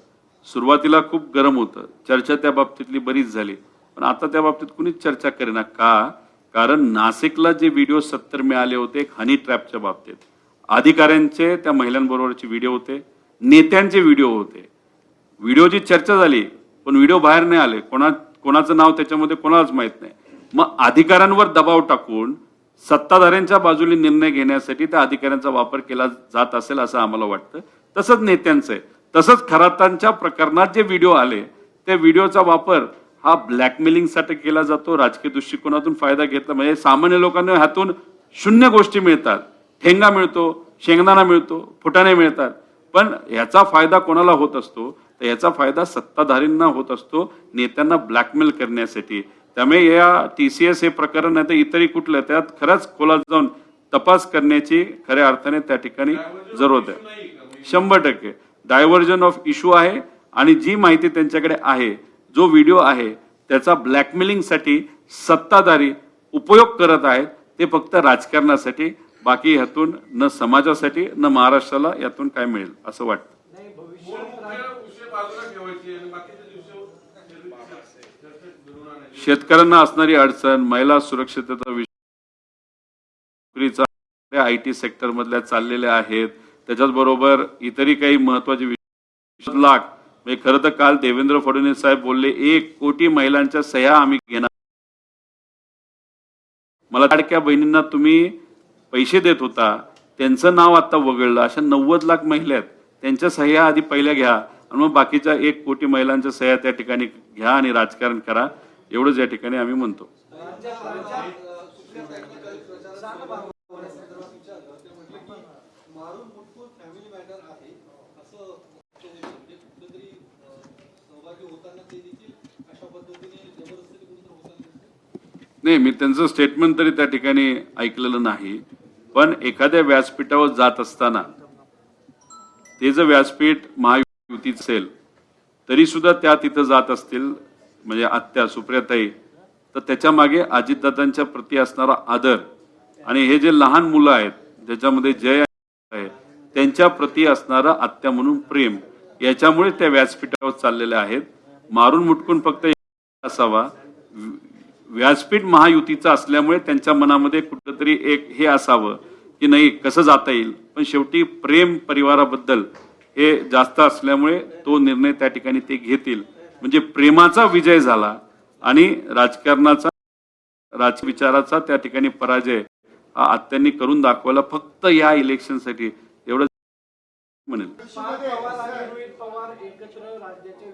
सुरुवातीला खूप गरम होतं, चर्चा त्या बाबतीतली बरीच झाली, पण आता त्या बाबतीत कुणीच चर्चा करेना. का? कारण नाशिकला जे व्हिडिओ 70 मिळाले होते एक हनी ट्रॅपच्या बाबतीत, अधिकाऱ्यांचे त्या महिलांबरोबरचे व्हिडिओ होते, नेत्यांचे व्हिडिओ होते. व्हिडिओची चर्चा झाली पण व्हिडिओ बाहेर नाही आले, कोणाचं नाव त्याच्यामध्ये कोणालाच माहित नाही. मग अधिकाऱ्यांवर दबाव टाकून सत्ताधाऱ्यांच्या बाजूने निर्णय घेण्यासाठी त्या अधिकाऱ्यांचा वापर केला जात असेल असं आम्हाला वाटतं. तसंच नेत्यांचं आहे. तसंच खरातांच्या प्रकरणात जे व्हिडिओ आले त्या व्हिडिओचा वापर हा ब्लॅकमेलिंगसाठी केला जातो, राजकीय दृष्टिकोनातून फायदा घेतला. म्हणजे सामान्य लोकांना ह्यातून शून्य गोष्टी मिळतात, ठेंगा मिळतो, शेंगदाणा मिळतो, फुटाणे मिळतात. पण याचा फायदा कोणाला होत असतो? तर याचा फायदा सत्ताधारींना होत असतो, नेत्यांना ब्लॅकमेल करण्यासाठी. त्यामुळे या टीसीएस हे प्रकरण नाही तर इतरही कुठलं त्यात खरंच खोलात जाऊन तपास करण्याची खऱ्या अर्थाने त्या ठिकाणी जरूरत आहे. 100% डायव्हर्जन ऑफ इश्यू आहे आणि जी माहिती त्यांच्याकडे आहे, जो व्हिडिओ आहे, त्याचा ब्लॅकमेलिंगसाठी सत्ताधारी उपयोग करत आहेत. ते फक्त राजकारणासाठी, बाकी ह्यातून न समाजासाठी न महाराष्ट्राला यातून काय मिळेल असं वाटतं. नाही मूळ भविष्यात मुख्य विषय बाजूला ठेवायचे आणि बाकीचे दिवशी चर्चेत धरून आणायचे. शेतकऱ्यांना असणारी अडचण, महिला सुरक्षितता विषयीचा IT सेक्टर मधल्या चाललेल्या आहेत. त्याच्याच बरोबर इतरही काही महत्वाचे विषय लाख म्हणजे खरं तर काल देवेंद्र फडणवीस साहेब बोलले 1 कोटी महिलांच्या सह्या आम्ही घेणार. मला लाडक्या बहिणींना तुम्ही पैसे देत होता, त्यांचं नाव आता वगळलं. अशा 90 लाख महिला आहेत, त्यांच्या सह्या आधी पहिल्या घ्या आणि मग बाकीच्या 1 कोटी महिलांच्या सह्या त्या ठिकाणी घ्या आणि राजकारण करा. एवढंच या ठिकाणी आम्ही म्हणतो. मारून मुठभर फॅमिली मॅटर आहे असं म्हणजे कुठेतरी सहभागी होताना ते देखील अशा पद्धतीने जबरदस्तीने कुठेतरी होताना नाही, मी त्यांचं स्टेटमेंट तरी त्या ठिकाणी ऐकलेलं नाही. पण एखाद्या व्यासपीठावर जात असताना ते जर व्यासपीठ महायुतीत असेल तरी सुद्धा त्या तिथं जात असतील, म्हणजे आत्या सुप्रियाताई, तर त्याच्या मागे अजितदादांच्या प्रती असणारा आदर आणि हे जे लहान मुलं आहेत ज्याच्यामध्ये जय आहे त्यांच्या प्रती असणारा आत्या म्हणून प्रेम, याच्यामुळे त्या व्यासपीठावर चाललेल्या आहेत. मारून मुटकून फक्त असावा, व्यासपीठ महायुतीचं असल्यामुळे त्यांच्या मनामध्ये कुठंतरी एक हे असावं की नाही कसं जाता येईल. पण शेवटी प्रेम परिवाराबद्दल हे जास्त असल्यामुळे तो निर्णय त्या ठिकाणी ते घेतील. म्हणजे प्रेमाचा विजय झाला आणि राजकारणाचा राजविचाराचा त्या ठिकाणी पराजय हा आत्यांनी करून दाखवला फक्त या इलेक्शनसाठी, एवढं म्हणेल. पार्थ पवार आणि रोहित पवार एकत्र राज्याचे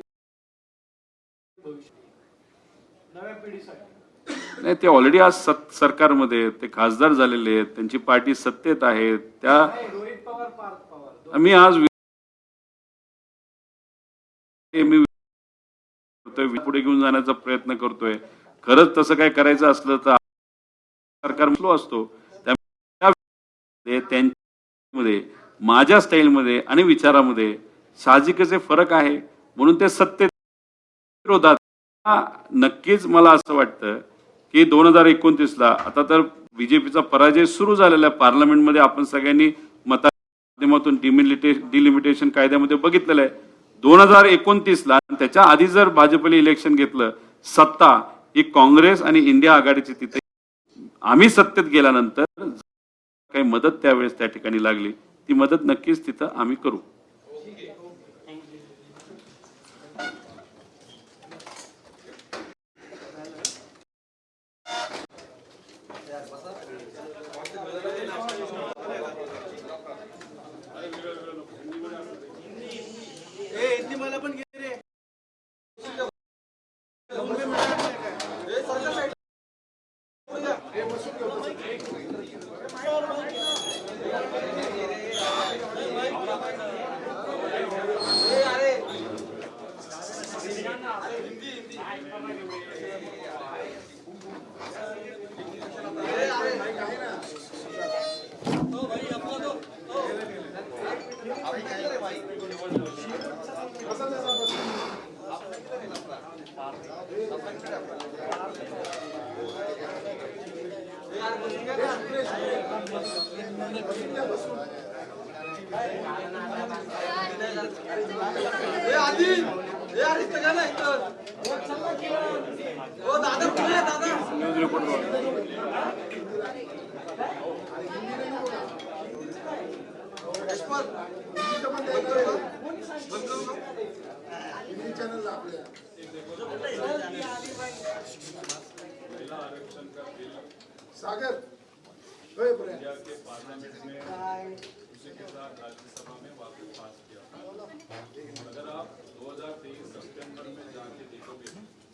भविष्य नव्या पिढीसाठी. नाही, ते ऑलरेडी आज सरकारमध्ये ते खासदार झालेले आहेत, त्यांची पार्टी सत्तेत आहे. त्या नाही, रोहित पवार पार्थ पवार मी आज मी पुढे घेऊन जाण्याचा प्रयत्न करतोय. खरंच तसं काय करायचं असलं तर सरकार असतो. त्यांच्यामध्ये माझ्या स्टाईलमध्ये आणि विचारामध्ये साहजिकच फरक आहे, म्हणून ते सत्तेत विरोधात. नक्कीच मला असं वाटतं की 2029ला आता तर बीजेपीचा पराजय सुरू झालेला आहे पार्लमेंटमध्ये. आपण सगळ्यांनी माध्यमातून डिलिमिटेशन कायद्यामध्ये बघितलेलं आहे. 2029ला त्याच्या आधी जर भाजपने इलेक्शन घेतलं, सत्ता ही काँग्रेस आणि इंडिया आघाडीची तिथे, आम्ही सत्तेत गेल्यानंतर काही मदत त्यावेळेस त्या ठिकाणी लागली, ती मदत नक्कीच तिथं आम्ही करू. हिंदी मला पण घे रे. सागर होय बरं. इंडिया के पार्लियामेंट में उसी के साथ राज्यसभा में वापस पास किया था. अगर आप 2023 सितंबर में जाके